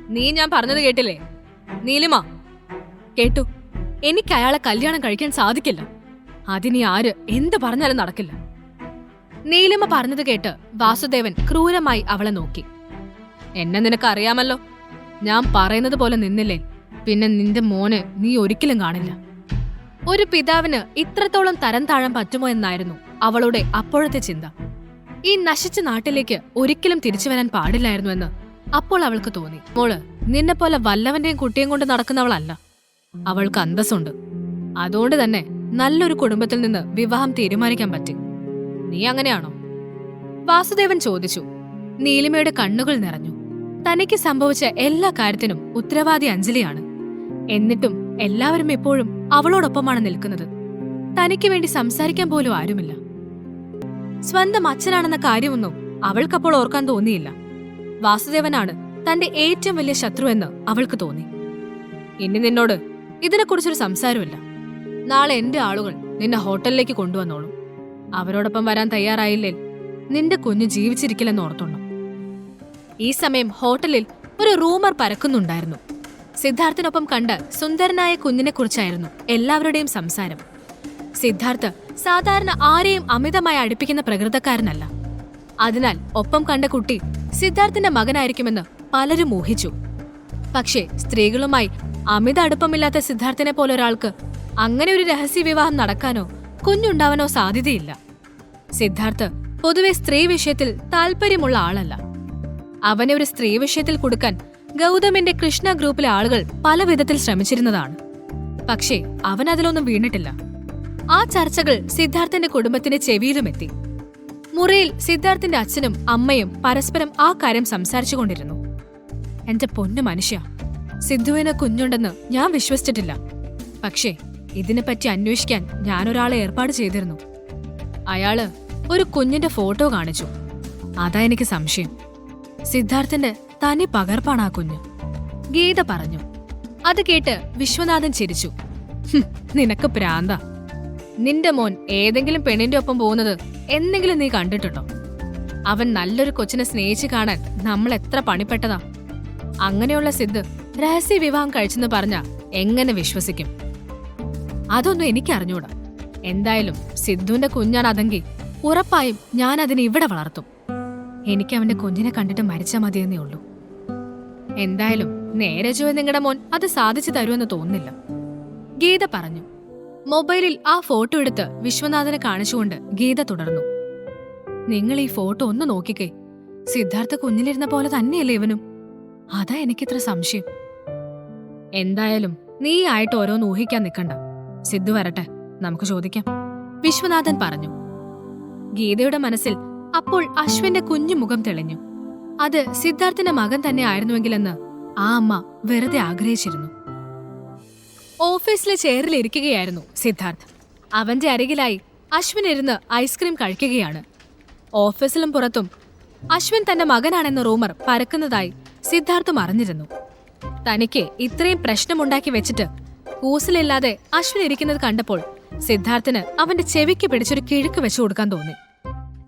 നീ ഞാൻ പറഞ്ഞത് കേട്ടില്ലേ? നീലിമ കേട്ടു. എനിക്ക് അയാളെ കല്യാണം കഴിക്കാൻ സാധിക്കില്ല. അതിനി ആര് എന്ത് പറഞ്ഞാലും നടക്കില്ല. നീലിമ പറഞ്ഞത് കേട്ട് വാസുദേവൻ ക്രൂരമായി അവളെ നോക്കി. എന്നെ നിനക്കറിയാമല്ലോ. ഞാൻ പറയുന്നത് പോലെ നിന്നില്ലേ പിന്നെ നിന്റെ മോനെ നീ ഒരിക്കലും കാണില്ല. ഒരു പിതാവിന് ഇത്രത്തോളം തരം താഴാൻ പറ്റുമോ എന്നായിരുന്നു അവളുടെ അപ്പോഴത്തെ ചിന്ത. ഈ നശിച്ച നാട്ടിലേക്ക് ഒരിക്കലും തിരിച്ചു വരാൻ പാടില്ലായിരുന്നുവെന്ന് അപ്പോൾ അവൾക്ക് തോന്നി. മോള് നിന്നെപ്പോലെ വല്ലവന്റെയും കുട്ടിയും കൊണ്ട് നടക്കുന്നവളല്ല. അവൾക്ക് അന്തസ്സുണ്ട്. അതുകൊണ്ട് തന്നെ നല്ലൊരു കുടുംബത്തിൽ നിന്ന് വിവാഹം തീരുമാനിക്കാൻ പറ്റി. നീ അങ്ങനെയാണോ? വാസുദേവൻ ചോദിച്ചു. നീലിമയുടെ കണ്ണുകൾ നിറഞ്ഞു. തനിക്ക് സംഭവിച്ച എല്ലാ കാര്യത്തിനും ഉത്തരവാദി അഞ്ജലിയാണ്. എന്നിട്ടും എല്ലാവരും എപ്പോഴും അവളോടൊപ്പമാണ് നിൽക്കുന്നത്. തനിക്ക് വേണ്ടി സംസാരിക്കാൻ പോലും ആരുമില്ല. സ്വന്തം അച്ഛനാണെന്ന കാര്യമൊന്നും അവൾക്കപ്പോൾ ഓർക്കാൻ തോന്നിയില്ല. വാസുദേവനാണ് തന്റെ ഏറ്റവും വലിയ ശത്രുവെന്ന് അവൾക്ക് തോന്നി. ഇനി നിന്നോട് ഇതിനെക്കുറിച്ചൊരു സംസാരമില്ല. നാളെ എന്റെ ആളുകൾ നിന്നെ ഹോട്ടലിലേക്ക് കൊണ്ടുവന്നോളും. അവരോടൊപ്പം വരാൻ തയ്യാറായില്ലേ നിന്റെ കുഞ്ഞ് ജീവിച്ചിരിക്കില്ലെന്ന് ഓർത്തോണം. ഈ സമയം ഹോട്ടലിൽ ഒരു റൂമർ പരക്കുന്നുണ്ടായിരുന്നു. സിദ്ധാർത്ഥിനൊപ്പം കണ്ട സുന്ദരനായ കുഞ്ഞിനെക്കുറിച്ചായിരുന്നു എല്ലാവരുടെയും സംസാരം. സിദ്ധാർത്ഥ് സാധാരണ ആരെയും അമിതമായി അടുപ്പിക്കുന്ന പ്രകൃതക്കാരനല്ല. അതിനാൽ ഒപ്പം കണ്ട കുട്ടി സിദ്ധാർത്ഥിന്റെ മകനായിരിക്കുമെന്ന് പലരും ഊഹിച്ചു. പക്ഷേ സ്ത്രീകളുമായി അമിത അടുപ്പമില്ലാത്ത സിദ്ധാർത്ഥിനെ പോലൊരാൾക്ക് അങ്ങനെ ഒരു രഹസ്യ വിവാഹം നടക്കാനോ കുഞ്ഞുണ്ടാവാനോ സാധ്യതയില്ല. സിദ്ധാർത്ഥ് പൊതുവെ സ്ത്രീ വിഷയത്തിൽ താല്പര്യമുള്ള ആളല്ല. അവനെ ഒരു സ്ത്രീ വിഷയത്തിൽ കൊടുക്കാൻ ഗൗതമിന്റെ കൃഷ്ണ ഗ്രൂപ്പിലെ ആളുകൾ പല വിധത്തിൽ ശ്രമിച്ചിരുന്നതാണ്. പക്ഷേ അവൻ അതിലൊന്നും വീണിട്ടില്ല. ആ ചർച്ചകൾ സിദ്ധാർത്ഥന്റെ കുടുംബത്തിന്റെ ചെവിയിലുമെത്തി. മുറിയിൽ സിദ്ധാർത്ഥന്റെ അച്ഛനും അമ്മയും പരസ്പരം ആ കാര്യം സംസാരിച്ചുകൊണ്ടിരുന്നു. എന്റെ പൊന്നു മനുഷ്യ, സിദ്ധുവിന് കുഞ്ഞുണ്ടെന്ന് ഞാൻ വിശ്വസിച്ചിട്ടില്ല. പക്ഷേ ഇതിനെപ്പറ്റി അന്വേഷിക്കാൻ ഞാനൊരാളെ ഏർപ്പാട് ചെയ്തിരുന്നു. അയാള് ഒരു കുഞ്ഞിന്റെ ഫോട്ടോ കാണിച്ചു. അതാ എനിക്ക് സംശയം. സിദ്ധാർത്ഥന്റെ തനി പകർപ്പാണ് ആ കുഞ്ഞ്. ഗീത പറഞ്ഞു. അത് കേട്ട് വിശ്വനാഥൻ ചിരിച്ചു. നിനക്ക് പ്രാന്ത. നിന്റെ മോൻ ഏതെങ്കിലും പെണ്ണിന്റെ ഒപ്പം പോകുന്നത് എന്തെങ്കിലും നീ കണ്ടിട്ടുണ്ടോ? അവൻ നല്ലൊരു കൊച്ചിനെ സ്നേഹിച്ച് കാണാൻ നമ്മൾ എത്ര പണിപ്പെട്ടതാ. അങ്ങനെയുള്ള സിദ്ധ് രഹസ്യ വിവാഹം കഴിച്ചെന്ന് പറഞ്ഞ എങ്ങനെ വിശ്വസിക്കും? അതൊന്നും എനിക്കറിഞ്ഞൂടാ. എന്തായാലും സിദ്ധുവിന്റെ കുഞ്ഞാണ് അതെങ്കിൽ ഉറപ്പായും ഞാൻ അതിനെ ഇവിടെ വളർത്തും. എനിക്ക് അവന്റെ കുഞ്ഞിനെ കണ്ടിട്ട് മരിച്ചാൽ മതിയെന്നേ ഉള്ളൂ. എന്തായാലും നേരെ ചൊവ്വേ നിങ്ങളുടെ മോൻ അത് സാധിച്ചു തരുമെന്ന് തോന്നുന്നില്ല, ഗീത പറഞ്ഞു. മൊബൈലിൽ ആ ഫോട്ടോ എടുത്ത് വിശ്വനാഥനെ കാണിച്ചുകൊണ്ട് ഗീത തുടർന്നു. നിങ്ങൾ ഈ ഫോട്ടോ ഒന്ന് നോക്കിക്കേ. സിദ്ധാർത്ഥ കുഞ്ഞിലിരുന്ന പോലെ തന്നെയല്ലേ ഇവനും? അതാ എനിക്കിത്ര സംശയം. എന്തായാലും നീ ആയിട്ട് ഓരോന്ന് ഊഹിക്കാൻ നിൽക്കണ്ട. സിദ്ധു വരട്ടെ, നമുക്ക് ചോദിക്കാം, വിശ്വനാഥൻ പറഞ്ഞു. ഗീതയുടെ മനസ്സിൽ അപ്പോൾ അശ്വിന്റെ കുഞ്ഞു മുഖം തെളിഞ്ഞു. അത് സിദ്ധാർത്ഥിന്റെ മകൻ തന്നെ ആയിരുന്നുവെങ്കിലെന്ന് ആ അമ്മ വെറുതെ ആഗ്രഹിച്ചിരുന്നു. ഓഫീസിലെ ചെയറിൽ ഇരിക്കുകയായിരുന്നു സിദ്ധാർത്ഥ്. അവന്റെ അരികിലായി അശ്വിൻ ഇരുന്ന് ഐസ്ക്രീം കഴിക്കുകയാണ്. ഓഫീസിലും പുറത്തും അശ്വിൻ തന്റെ മകനാണെന്ന റൂമർ പരക്കുന്നതായി സിദ്ധാർത്ഥും അറിഞ്ഞിരുന്നു. തനിക്ക് ഇത്രയും പ്രശ്നമുണ്ടാക്കി വെച്ചിട്ട് കൂസിലില്ലാതെ അശ്വിൻ ഇരിക്കുന്നത് കണ്ടപ്പോൾ സിദ്ധാർത്ഥിന് അവന്റെ ചെവിക്ക് പിടിച്ചൊരു കിഴുക്ക് വെച്ചു കൊടുക്കാൻ തോന്നി.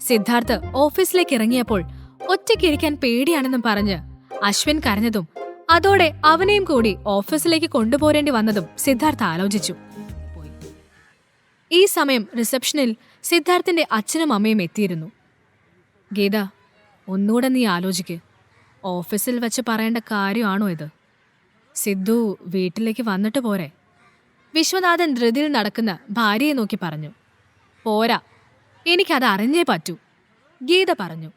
സിദ്ധാർത്ഥ് ഓഫീസിലേക്ക് ഇറങ്ങിയപ്പോൾ ഒറ്റയ്ക്കിരിക്കാൻ പേടിയാണെന്നും പറഞ്ഞ് അശ്വിൻ കരഞ്ഞതും അതോടെ അവനെയും കൂടി ഓഫീസിലേക്ക് കൊണ്ടുപോരേണ്ടി വന്നതും സിദ്ധാർത്ഥ് ആലോചിച്ചു. ഈ സമയം റിസപ്ഷനിൽ സിദ്ധാർത്ഥിന്റെ അച്ഛനും അമ്മയും എത്തിയിരുന്നു. ഗീത, ഒന്നുകൂടെ നീ ആലോചിക്ക്. ഓഫീസിൽ വെച്ച് പറയേണ്ട കാര്യമാണോ ഇത്? സിദ്ധു വീട്ടിലേക്ക് വന്നിട്ട് പോരെ? വിശ്വനാഥൻ ധൃതിയിൽ നടക്കുന്ന ഭാര്യയെ നോക്കി പറഞ്ഞു. പോരാ, എനിക്കത് അറിഞ്ഞേ പറ്റൂ, ഗീത പറഞ്ഞു.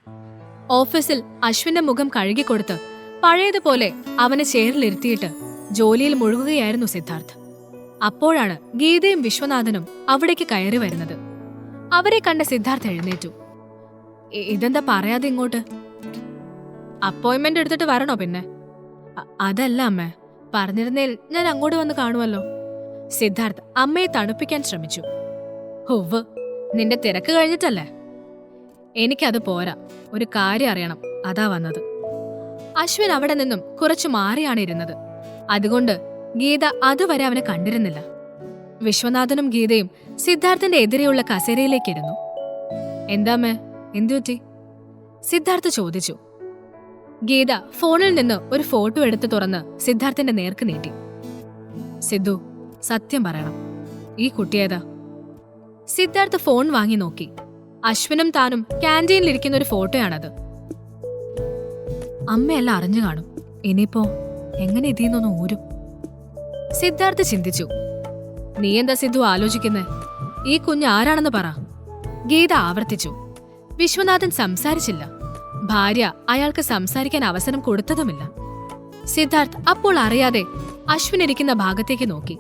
ഓഫീസിൽ അശ്വിന്റെ മുഖം കഴുകിക്കൊടുത്ത് പഴയതുപോലെ അവനെ ചെയറിലിരുത്തിയിട്ട് ജോലിയിൽ മുഴുകുകയായിരുന്നു സിദ്ധാർത്ഥ്. അപ്പോഴാണ് ഗീതയും വിശ്വനാഥനും അവിടേക്ക് കയറി വരുന്നത്. അവരെ കണ്ട സിദ്ധാർത്ഥ് എഴുന്നേറ്റു. ഇതെന്താ പറയാതെ ഇങ്ങോട്ട്? അപ്പോയിന്റ്മെന്റ് എടുത്തിട്ട് വരണോ? പിന്നെ അതല്ല അമ്മേ, പറഞ്ഞിരുന്നേൽ ഞാൻ അങ്ങോട്ട് വന്ന് കാണുമല്ലോ. സിദ്ധാർത്ഥ് അമ്മയെ തണുപ്പിക്കാൻ ശ്രമിച്ചു. ഹുവ്, നിന്റെ തിരക്ക് കഴിഞ്ഞിട്ടല്ലേ? എനിക്കത് പോരാ, ഒരു കാര്യം അറിയണം, അതാ വന്നത്. അശ്വിൻ അവിടെ നിന്നും കുറച്ചു മാറിയാണ് ഇരുന്നത്. അതുകൊണ്ട് ഗീത അതുവരെ അവനെ കണ്ടിരുന്നില്ല. വിശ്വനാഥനും ഗീതയും സിദ്ധാർത്ഥിന്റെ എതിരെയുള്ള കസേരയിലേക്കിരുന്നു. എന്താമ്മേ, എന്തുപറ്റി? സിദ്ധാർത്ഥ് ചോദിച്ചു. ഗീത ഫോണിൽ നിന്ന് ഒരു ഫോട്ടോ എടുത്ത് തുറന്ന് സിദ്ധാർത്ഥിന്റെ നേർക്ക് നീട്ടി. സിദ്ധു, സത്യം പറയണം, ഈ കുട്ടിയേതാ? സിദ്ധാർത്ഥ് ഫോൺ വാങ്ങി നോക്കി. അശ്വിനും താനും ക്യാൻറ്റീനിലിരിക്കുന്ന ഒരു ഫോട്ടോയാണത്. അമ്മയെല്ലാം അറിഞ്ഞു കാണും. ഇനിയിപ്പോ എങ്ങനെ ഇതിന്നൊന്ന് ഊരും? സിദ്ധാർത്ഥ് ചിന്തിച്ചു. നീ എന്താ സിദ്ധു ആലോചിക്കുന്നേ? ഈ കുഞ്ഞ് ആരാണെന്ന് പറ. ഗീത ആവർത്തിച്ചു. വിശ്വനാഥൻ സംസാരിച്ചില്ല. ഭാര്യ അയാൾക്ക് സംസാരിക്കാൻ അവസരം കൊടുത്തതുമില്ല. സിദ്ധാർത്ഥ് അപ്പോൾ അറിയാതെ അശ്വിൻ ഇരിക്കുന്ന ഭാഗത്തേക്ക് നോക്കി.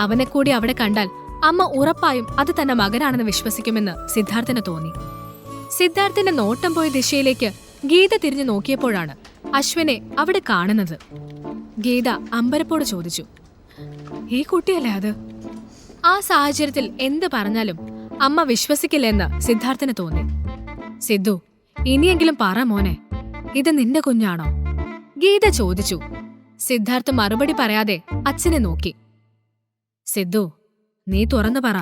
അവനെ കൂടി അവിടെ കണ്ടാൽ അമ്മ ഉറപ്പായും അത് തന്റെ മകനാണെന്ന് വിശ്വസിക്കുമെന്ന് സിദ്ധാർത്ഥിന് തോന്നി. സിദ്ധാർത്ഥിന്റെ നോട്ടം പോയ ദിശയിലേക്ക് ഗീത തിരിഞ്ഞു നോക്കിയപ്പോഴാണ് അശ്വിനെ അവിടെ കാണുന്നത്. ഗീത അമ്പരപ്പോട് ചോദിച്ചു, ഈ കുട്ടിയല്ലേ അത്? ആ സാഹചര്യത്തിൽ എന്ത് പറഞ്ഞാലും അമ്മ വിശ്വസിക്കില്ലെന്ന് സിദ്ധാർത്ഥിന് തോന്നി. സിദ്ധു, ഇനിയെങ്കിലും പറ മോനെ, ഇത് നിന്റെ കുഞ്ഞാണോ? ഗീത ചോദിച്ചു. സിദ്ധാർത്ഥ് മറുപടി പറയാതെ അച്ഛനെ നോക്കി. സിദ്ധു, നീ തുറന്നു പറ,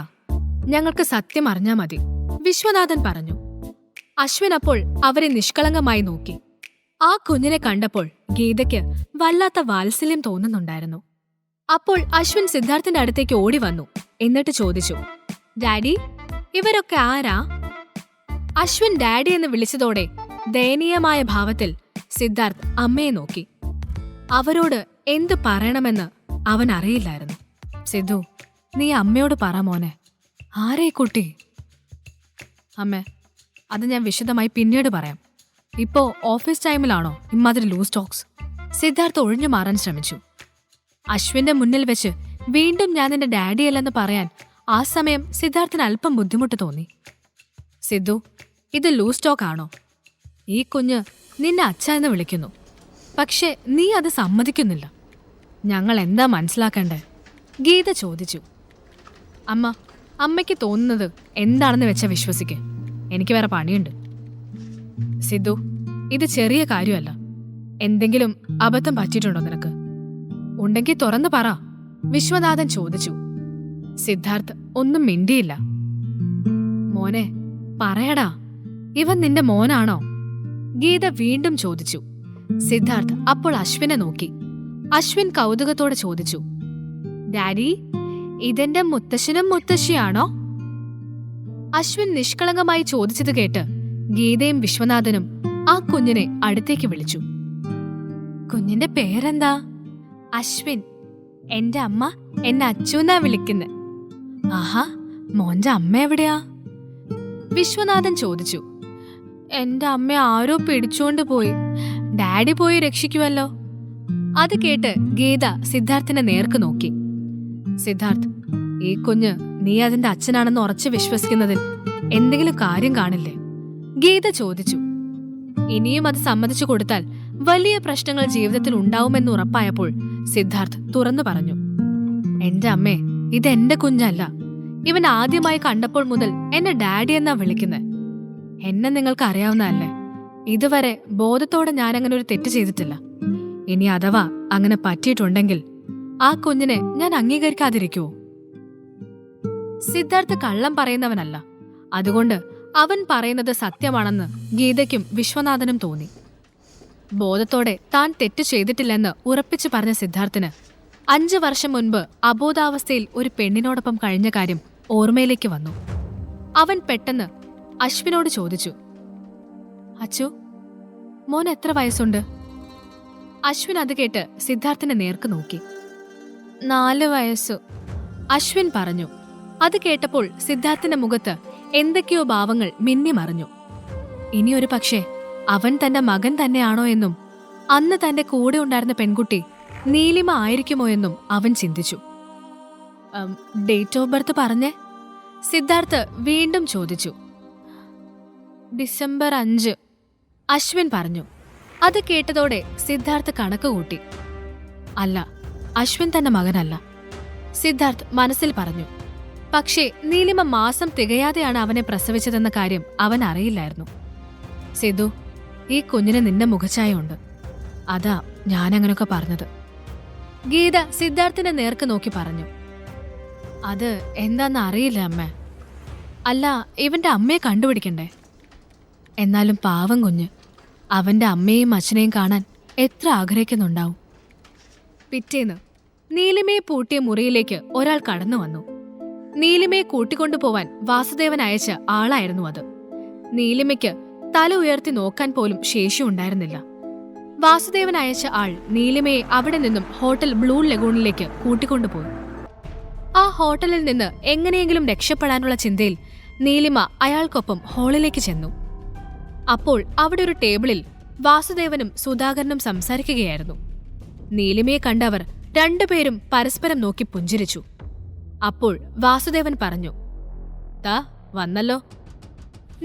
ഞങ്ങൾക്ക് സത്യം അറിഞ്ഞാ മതി, വിശ്വനാഥൻ പറഞ്ഞു. അശ്വിൻ അപ്പോൾ അവരെ നിഷ്കളങ്കമായി നോക്കി. ആ കുഞ്ഞിനെ കണ്ടപ്പോൾ ഗീതയ്ക്ക് വല്ലാത്ത വാത്സല്യം തോന്നുന്നുണ്ടായിരുന്നു. അപ്പോൾ അശ്വിൻ സിദ്ധാർത്ഥിന്റെ അടുത്തേക്ക് ഓടി വന്നു. എന്നിട്ട് ചോദിച്ചു, ഡാഡി, ഇവരൊക്കെ ആരാ? അശ്വിൻ ഡാഡി എന്ന് വിളിച്ചതോടെ ദയനീയമായ ഭാവത്തിൽ സിദ്ധാർത്ഥ് അമ്മയെ നോക്കി. അവരോട് എന്തു പറയണമെന്ന് അവൻ അറിയില്ലായിരുന്നു. സിദ്ധു, നീ അമ്മയോട് പറ മോനെ, ആരേ കുട്ടി? അമ്മേ, അത് ഞാൻ വിശദമായി പിന്നീട് പറയാം. ഇപ്പോ ഓഫീസ് ടൈമിലാണോ ഇമ്മാതിരി ലൂസ് ടോക്സ്? സിദ്ധാർത്ഥ് ഒഴിഞ്ഞു മാറാൻ ശ്രമിച്ചു. അശ്വിന്റെ മുന്നിൽ വെച്ച് വീണ്ടും ഞാൻ നിന്റെ ഡാഡിയല്ലെന്ന് പറയാൻ ആ സമയം സിദ്ധാർത്ഥിന് അല്പം ബുദ്ധിമുട്ട് തോന്നി. സിദ്ധു, ഇത് ലൂസ് ടോക്ക് ആണോ? ഈ കുഞ്ഞ് നിന്നെ അച്ഛ എന്ന് വിളിക്കുന്നു, പക്ഷെ നീ അത് സമ്മതിക്കുന്നില്ല. ഞങ്ങൾ എന്താ മനസ്സിലാക്കണ്ടേ? ഗീത ചോദിച്ചു. അമ്മയ്ക്ക് തോന്നുന്നത് എന്താണെന്ന് വെച്ചാ വിശ്വസിക്ക്, എനിക്ക് വേറെ പണിയുണ്ട്. സിദ്ധു, ഇത് ചെറിയ കാര്യമല്ല. എന്തെങ്കിലും അബദ്ധം പറ്റിയിട്ടുണ്ടോ നിനക്ക്? ഉണ്ടെങ്കിൽ തുറന്നു പറ, വിശ്വനാഥൻ ചോദിച്ചു. സിദ്ധാർത്ഥ് ഒന്നും മിണ്ടിയില്ല. മോനെ, പറയടാ, ഇവൻ നിന്റെ മോനാണോ? ഗീത വീണ്ടും ചോദിച്ചു. സിദ്ധാർത്ഥ് അപ്പോൾ അശ്വിനെ നോക്കി. അശ്വിൻ കൗതുകത്തോടെ ചോദിച്ചു, ഡാഡി, ഇതെന്റെ മുത്തശ്ശനും മുത്തശ്ശിയാണോ? അശ്വിൻ നിഷ്കളങ്കമായി ചോദിച്ചത് കേട്ട് ഗീതയും വിശ്വനാഥനും ആ കുഞ്ഞിനെ അടുത്തേക്ക് വിളിച്ചു. കുഞ്ഞിന്റെ പേരെന്താ? അശ്വിൻ. എന്റെ അമ്മ എന്നെ അച്ചുന്നാ വിളിക്കുന്നെ. ആഹാ, മോന്റെ അമ്മ എവിടെയാ? വിശ്വനാഥൻ ചോദിച്ചു. എന്റെ അമ്മ ആരോ പിടിച്ചോണ്ട് പോയി. ഡാഡി പോയി രക്ഷിക്കുമല്ലോ. അത് കേട്ട് ഗീത സിദ്ധാർത്ഥിന്റെ നേർക്ക് നോക്കി. സിദ്ധാർത്ഥ്, ഈ കുഞ്ഞ് നീ അതിന്റെ അച്ഛനാണെന്ന് ഉറച്ചു വിശ്വസിക്കുന്നതിൽ എന്തെങ്കിലും കാര്യം കാണില്ലേ? ഗീത ചോദിച്ചു. ഇനിയും അത് സമ്മതിച്ചു കൊടുത്താൽ വലിയ പ്രശ്നങ്ങൾ ജീവിതത്തിൽ ഉണ്ടാവുമെന്ന് ഉറപ്പായപ്പോൾ സിദ്ധാർത്ഥ് തുറന്നു പറഞ്ഞു. എന്റെ അമ്മേ, ഇതെന്റെ കുഞ്ഞല്ല. ഇവൻ ആദ്യമായി കണ്ടപ്പോൾ മുതൽ എന്നെ ഡാഡി എന്നാ വിളിക്കുന്നത്. എന്നെ നിങ്ങൾക്ക് അറിയാവുന്നതല്ലേ. ഇതുവരെ ബോധത്തോടെ ഞാനങ്ങനെ ഒരു തെറ്റ് ചെയ്തിട്ടില്ല. ഇനി അഥവാ അങ്ങനെ പറ്റിയിട്ടുണ്ടെങ്കിൽ ആ കുഞ്ഞിനെ ഞാൻ അംഗീകരിക്കാതിരിക്കുവോ? സിദ്ധാർത്ഥ് കള്ളം പറയുന്നവനല്ല. അതുകൊണ്ട് അവൻ പറയുന്നത് സത്യമാണെന്ന് ഗീതയ്ക്കും വിശ്വനാഥനും തോന്നി. ബോധത്തോടെ താൻ തെറ്റു ചെയ്തിട്ടില്ലെന്ന് ഉറപ്പിച്ചു പറഞ്ഞ സിദ്ധാർത്ഥിന് 5 വർഷം മുൻപ് അബോധാവസ്ഥയിൽ ഒരു പെണ്ണിനോടൊപ്പം കഴിഞ്ഞ കാര്യം ഓർമ്മയിലേക്ക് വന്നു. അവൻ പെട്ടെന്ന് അശ്വിനോട് ചോദിച്ചു, അച്ചു, മോൻ എത്ര വയസ്സുണ്ട്? അശ്വിൻ അത് കേട്ട് സിദ്ധാർത്ഥിന്റെ നേർക്ക് നോക്കി. 4 വയസ്സു, അശ്വിൻ പറഞ്ഞു. അത് കേട്ടപ്പോൾ സിദ്ധാർത്ഥിന്റെ മുഖത്ത് എന്തൊക്കെയോ ഭാവങ്ങൾ മിന്നിമറിഞ്ഞു. ഇനിയൊരു പക്ഷേ അവൻ തന്റെ മകൻ തന്നെയാണോ എന്നും അന്ന് തന്റെ കൂടെ ഉണ്ടായിരുന്ന പെൺകുട്ടി നീലിമ ആയിരിക്കുമോ എന്നും അവൻ ചിന്തിച്ചു. ഡേറ്റ് ഓഫ് ബർത്ത് പറഞ്ഞേ? സിദ്ധാർത്ഥ് വീണ്ടും ചോദിച്ചു. ഡിസംബർ 5, അശ്വിൻ പറഞ്ഞു. അത് കേട്ടതോടെ സിദ്ധാർത്ഥ് കണക്ക് കൂട്ടി. അല്ല, അശ്വിൻ തന്റെ മകനല്ല, സിദ്ധാർത്ഥ് മനസ്സിൽ പറഞ്ഞു. പക്ഷേ നീലിമ മാസം തികയാതെയാണ് അവനെ പ്രസവിച്ചതെന്ന കാര്യം അവൻ അറിയില്ലായിരുന്നു. സിദ്ധു, ഈ കുഞ്ഞിന് നിന്റെ മുഖഛായുണ്ട്. അതാ ഞാനങ്ങനൊക്കെ പറഞ്ഞത്. ഗീത സിദ്ധാർത്ഥിന്റെ നേർക്ക് നോക്കി പറഞ്ഞു. അത് എന്താന്ന് അറിയില്ല അമ്മേ. അല്ല, ഇവന്റെ അമ്മയെ കണ്ടുപിടിക്കണ്ടേ? എന്നാലും പാവം കുഞ്ഞ്, അവന്റെ അമ്മയെയും അച്ഛനെയും കാണാൻ എത്ര ആഗ്രഹിക്കുന്നുണ്ടാവും. പിറ്റേന്ന് നീലിമയെ പൂട്ടിയ മുറിയിലേക്ക് ഒരാൾ കടന്നു വന്നു. നീലിമയെ കൂട്ടിക്കൊണ്ടുപോവാൻ വാസുദേവൻ അയച്ച ആളായിരുന്നു അത്. നീലിമയ്ക്ക് തല ഉയർത്തി നോക്കാൻ പോലും ശേഷിയുണ്ടായിരുന്നില്ല. വാസുദേവൻ അയച്ച ആൾ നീലിമയെ അവിടെ നിന്നും ഹോട്ടൽ ബ്ലൂ ലഗൂണിലേക്ക് കൂട്ടിക്കൊണ്ടുപോയി. ആ ഹോട്ടലിൽ നിന്ന് എങ്ങനെയെങ്കിലും രക്ഷപ്പെടാനുള്ള ചിന്തയിൽ നീലിമ അയാൾക്കൊപ്പം ഹാളിലേക്ക് ചെന്നു. അപ്പോൾ അവിടെ ഒരു ടേബിളിൽ വാസുദേവനും സുധാകരനും സംസാരിക്കുകയായിരുന്നു. നീലിമയെ കണ്ടവർ രണ്ടുപേരും പരസ്പരം നോക്കി പുഞ്ചിരിച്ചു. അപ്പോൾ വാസുദേവൻ പറഞ്ഞു, "ദാ വന്നല്ലോ."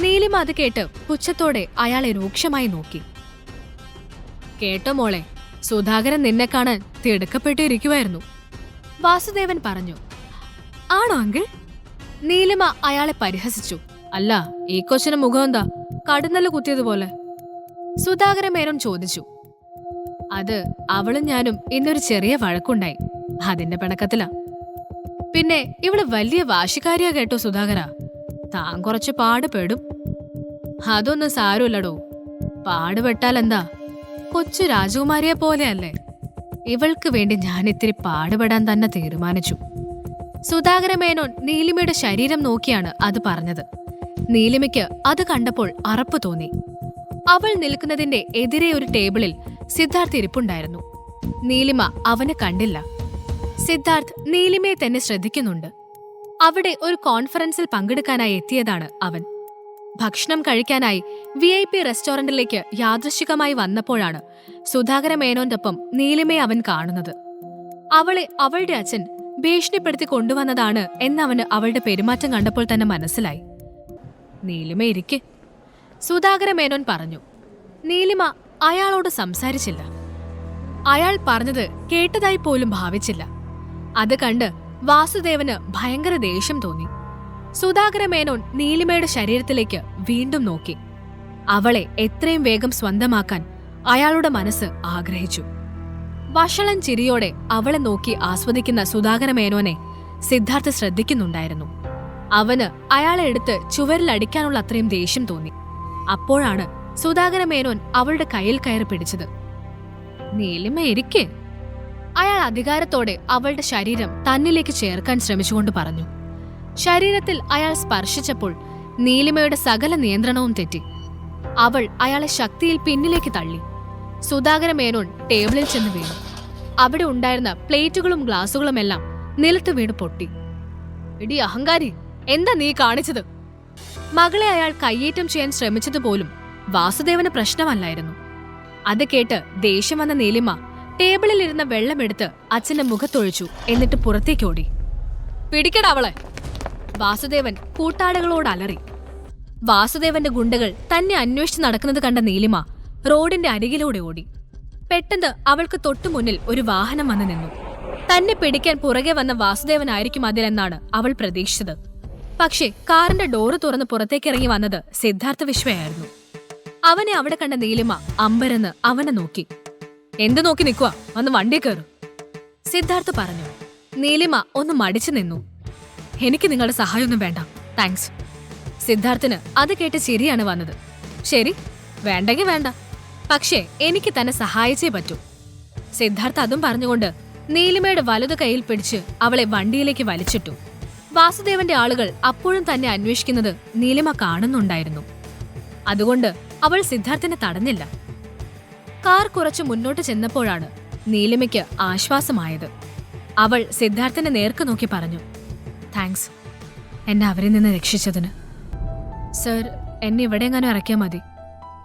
നീലിമ അത് കേട്ട് പുച്ഛത്തോടെ അയാളെ രൂക്ഷമായി നോക്കി. "കേട്ടോ മോളെ, സുധാകരൻ നിന്നെ കാണാൻ തിടുക്കപ്പെട്ടിരിക്കുമായിരുന്നു," വാസുദേവൻ പറഞ്ഞു. "ആണോ അങ്കിൾ?" നീലിമ അയാളെ പരിഹസിച്ചു. "അല്ല, ഈ കൊച്ചിന് മുഖം എന്താ കടുന്നല് കുത്തിയതുപോലെ?" സുധാകര മേനോൻ ചോദിച്ചു. "അത് അവളും ഞാനും ഇന്നൊരു ചെറിയ വഴക്കുണ്ടായി, അതിന്റെ പിണക്കത്തിലാ. പിന്നെ ഇവള് വലിയ വാശിക്കാരിയാ കേട്ടോ സുധാകര. താൻ കുറച്ച് പാടുപെടും." "അതൊന്നും സാരമില്ലടോ, പാടുപെട്ടാലെന്താ, കൊച്ചു രാജകുമാരിയെ പോലെയല്ലേ. ഇവൾക്ക് വേണ്ടി ഞാൻ ഇത്തിരി പാടുപെടാൻ തന്നെ തീരുമാനിച്ചു." സുധാകര മേനോൻ നീലിമയുടെ ശരീരം നോക്കിയാണ് അത് പറഞ്ഞത്. നീലിമയ്ക്ക് അത് കണ്ടപ്പോൾ അറപ്പ് തോന്നി. അവൾ നിൽക്കുന്നതിന്റെ എതിരെ ഒരു ടേബിളിൽ സിദ്ധാർത്ഥ് ഇരിപ്പുണ്ടായിരുന്നു. നീലിമ അവനെ കണ്ടില്ല. സിദ്ധാർത്ഥ് നീലിമയെ തന്നെ ശ്രദ്ധിക്കുന്നുണ്ട്. അവിടെ ഒരു കോൺഫറൻസിൽ പങ്കെടുക്കാനായി എത്തിയതാണ് അവൻ. ഭക്ഷണം കഴിക്കാനായി VIP റെസ്റ്റോറന്റിലേക്ക് യാദൃശ്ചികമായി വന്നപ്പോഴാണ് സുധാകര മേനോന്റൊപ്പം നീലിമയെ അവൻ കാണുന്നത്. അവളെ അവളുടെ അച്ഛൻ ഭീഷണിപ്പെടുത്തി കൊണ്ടുവന്നതാണ് എന്നവന് അവളുടെ പെരുമാറ്റം കണ്ടപ്പോൾ തന്നെ മനസ്സിലായി. "നീലിമ ഇരിക്കെ," സുധാകര മേനോൻ പറഞ്ഞു. നീലിമ അയാളോട് സംസാരിച്ചില്ല. അയാൾ പറഞ്ഞത് കേട്ടതായി പോലും ഭാവിച്ചില്ല. അത് കണ്ട് വാസുദേവന് ഭയങ്കര ദേഷ്യം തോന്നി. സുധാകര മേനോൻ നീലിമയുടെ ശരീരത്തിലേക്ക് വീണ്ടും നോക്കി. അവളെ എത്രയും വേഗം സ്വന്തമാക്കാൻ അയാളുടെ മനസ്സ് ആഗ്രഹിച്ചു. വഷളൻ ചിരിയോടെ അവളെ നോക്കി ആസ്വദിക്കുന്ന സുധാകര മേനോനെ സിദ്ധാർത്ഥ് ശ്രദ്ധിക്കുന്നുണ്ടായിരുന്നു. അവന് അയാളെ എടുത്ത് ചുവരിലടിക്കാനുള്ള അത്രയും ദേഷ്യം തോന്നി. അപ്പോഴാണ് സുധാകര മേനോൻ അവളുടെ കയ്യിൽ കയറി പിടിച്ചത്. "നീലിമ ഇരിക്കെ," അയാൾ അധികാരത്തോടെ അവളുടെ ശരീരം തന്നിലേക്ക് ചേർക്കാൻ ശ്രമിച്ചുകൊണ്ട് പറഞ്ഞു. ശരീരത്തിൽ അയാൾ സ്പർശിച്ചപ്പോൾ നീലിമയുടെ സകല നിയന്ത്രണവും തെറ്റി. അവൾ അയാളെ ശക്തിയിൽ പിന്നിലേക്ക് തള്ളി. സുധാകര മേനോൻ ടേബിളിൽ ചെന്ന് വീണു. അവിടെ ഉണ്ടായിരുന്ന പ്ലേറ്റുകളും ഗ്ലാസുകളുമെല്ലാം നിലത്ത് വീണ് പൊട്ടി. "എടി അഹങ്കാരി, എന്താ നീ കാണിച്ചത്?" മകളെ അയാൾ കയ്യേറ്റം ചെയ്യാൻ ശ്രമിച്ചതുപോലും വാസുദേവന് പ്രശ്നമല്ലായിരുന്നു. അത് കേട്ട് ദേഷ്യം വന്ന നീലിമ ടേബിളിലിരുന്ന വെള്ളമെടുത്ത് അച്ഛന്റെ മുഖത്തൊഴിച്ചു. എന്നിട്ട് പുറത്തേക്കോടി. "പിടിക്കടാ അവളെ," വാസുദേവൻ കൂട്ടാളികളോട് അലറി. വാസുദേവന്റെ ഗുണ്ടകൾ തന്നെ അന്വേഷിച്ച് നടക്കുന്നത് കണ്ട നീലിമ റോഡിന്റെ അരികിലൂടെ ഓടി. പെട്ടെന്ന് അവൾക്ക് തൊട്ടുമുന്നിൽ ഒരു വാഹനം വന്നു നിന്നു. തന്നെ പിടിക്കാൻ പുറകെ വന്ന വാസുദേവനായിരിക്കും അതിലെന്നാണ് അവൾ പ്രതീക്ഷിച്ചത്. പക്ഷേ കാറിന്റെ ഡോറ് തുറന്ന് പുറത്തേക്കിറങ്ങി വന്നത് സിദ്ധാർത്ഥ വിശ്വയായിരുന്നു. അവനെ അവിടെ കണ്ട നീലിമ അമ്പരന്ന് അവനെ നോക്കി. "എന്ത് നോക്കി നിൽക്കുക, വന്ന് വണ്ടി കയറും," സിദ്ധാർത്ഥ പറഞ്ഞു. നീലിമ ഒന്ന് മടിച്ചു നിന്നു. "എനിക്ക് നിങ്ങളുടെ സഹായമൊന്നും വേണ്ട, താങ്ക്സ്." സിദ്ധാർത്ഥന് അത് കേട്ട് ചിരിയാണ് വന്നത്. "ശരി, വേണ്ടെങ്കിൽ വേണ്ട, പക്ഷേ എനിക്ക് തന്നെ സഹായിച്ചേ പറ്റൂ." സിദ്ധാർത്ഥ അതും പറഞ്ഞുകൊണ്ട് നീലിമയുടെ വലതു കൈയിൽ പിടിച്ച് അവളെ വണ്ടിയിലേക്ക് വലിച്ചിട്ടു. വാസുദേവന്റെ ആളുകൾ അപ്പോഴും തന്നെ അന്വേഷിക്കുന്നത് നീലിമ കാണുന്നുണ്ടായിരുന്നു. അതുകൊണ്ട് അവൾ സിദ്ധാർത്ഥനെ തടഞ്ഞില്ല. കാർ കുറച്ചു മുന്നോട്ട് ചെന്നപ്പോഴാണ് നീലിമയ്ക്ക് ആശ്വാസമായത്. അവൾ സിദ്ധാർത്ഥനെ നേർക്ക് നോക്കി പറഞ്ഞു, "താങ്ക്സ്, എന്നെ അവരിൽ നിന്ന് രക്ഷിച്ചതിന്. സർ, എന്നെ ഇവിടെ എങ്ങാനും ഇറക്കിയാൽ മതി.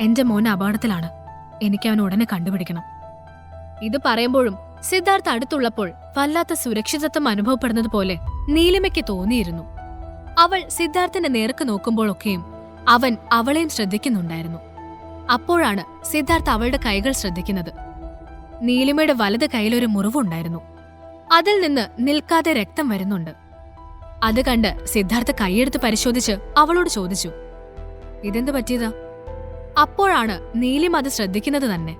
എന്റെ മോൻ അപകടത്തിലാണ്. എനിക്ക് അവൻ ഉടനെ കണ്ടുപിടിക്കണം." ഇത് പറയുമ്പോഴും സിദ്ധാർത്ഥ് അടുത്തുള്ളപ്പോൾ വല്ലാത്ത സുരക്ഷിതത്വം അനുഭവപ്പെടുന്നത് പോലെ നീലിമയ്ക്ക് തോന്നിയിരുന്നു. അവൾ സിദ്ധാർത്ഥന്റെ നേർക്ക് നോക്കുമ്പോഴൊക്കെയും അവൻ അവളെയും ശ്രദ്ധിക്കുന്നുണ്ടായിരുന്നു. അപ്പോഴാണ് സിദ്ധാർത്ഥ് അവളുടെ കൈകൾ ശ്രദ്ധിക്കുന്നത്. നീലിമയുടെ വലത് കൈയിലൊരു മുറിവുണ്ടായിരുന്നു. അതിൽ നിന്ന് നിൽക്കാതെ രക്തം വരുന്നുണ്ട്. അത് കണ്ട് സിദ്ധാർത്ഥ് കൈയെടുത്ത് പരിശോധിച്ച് അവളോട് ചോദിച്ചു, "ഇതെന്ത് പറ്റിയതാ?" അപ്പോഴാണ് നീലിമ അത് ശ്രദ്ധിക്കുന്നത് തന്നെ.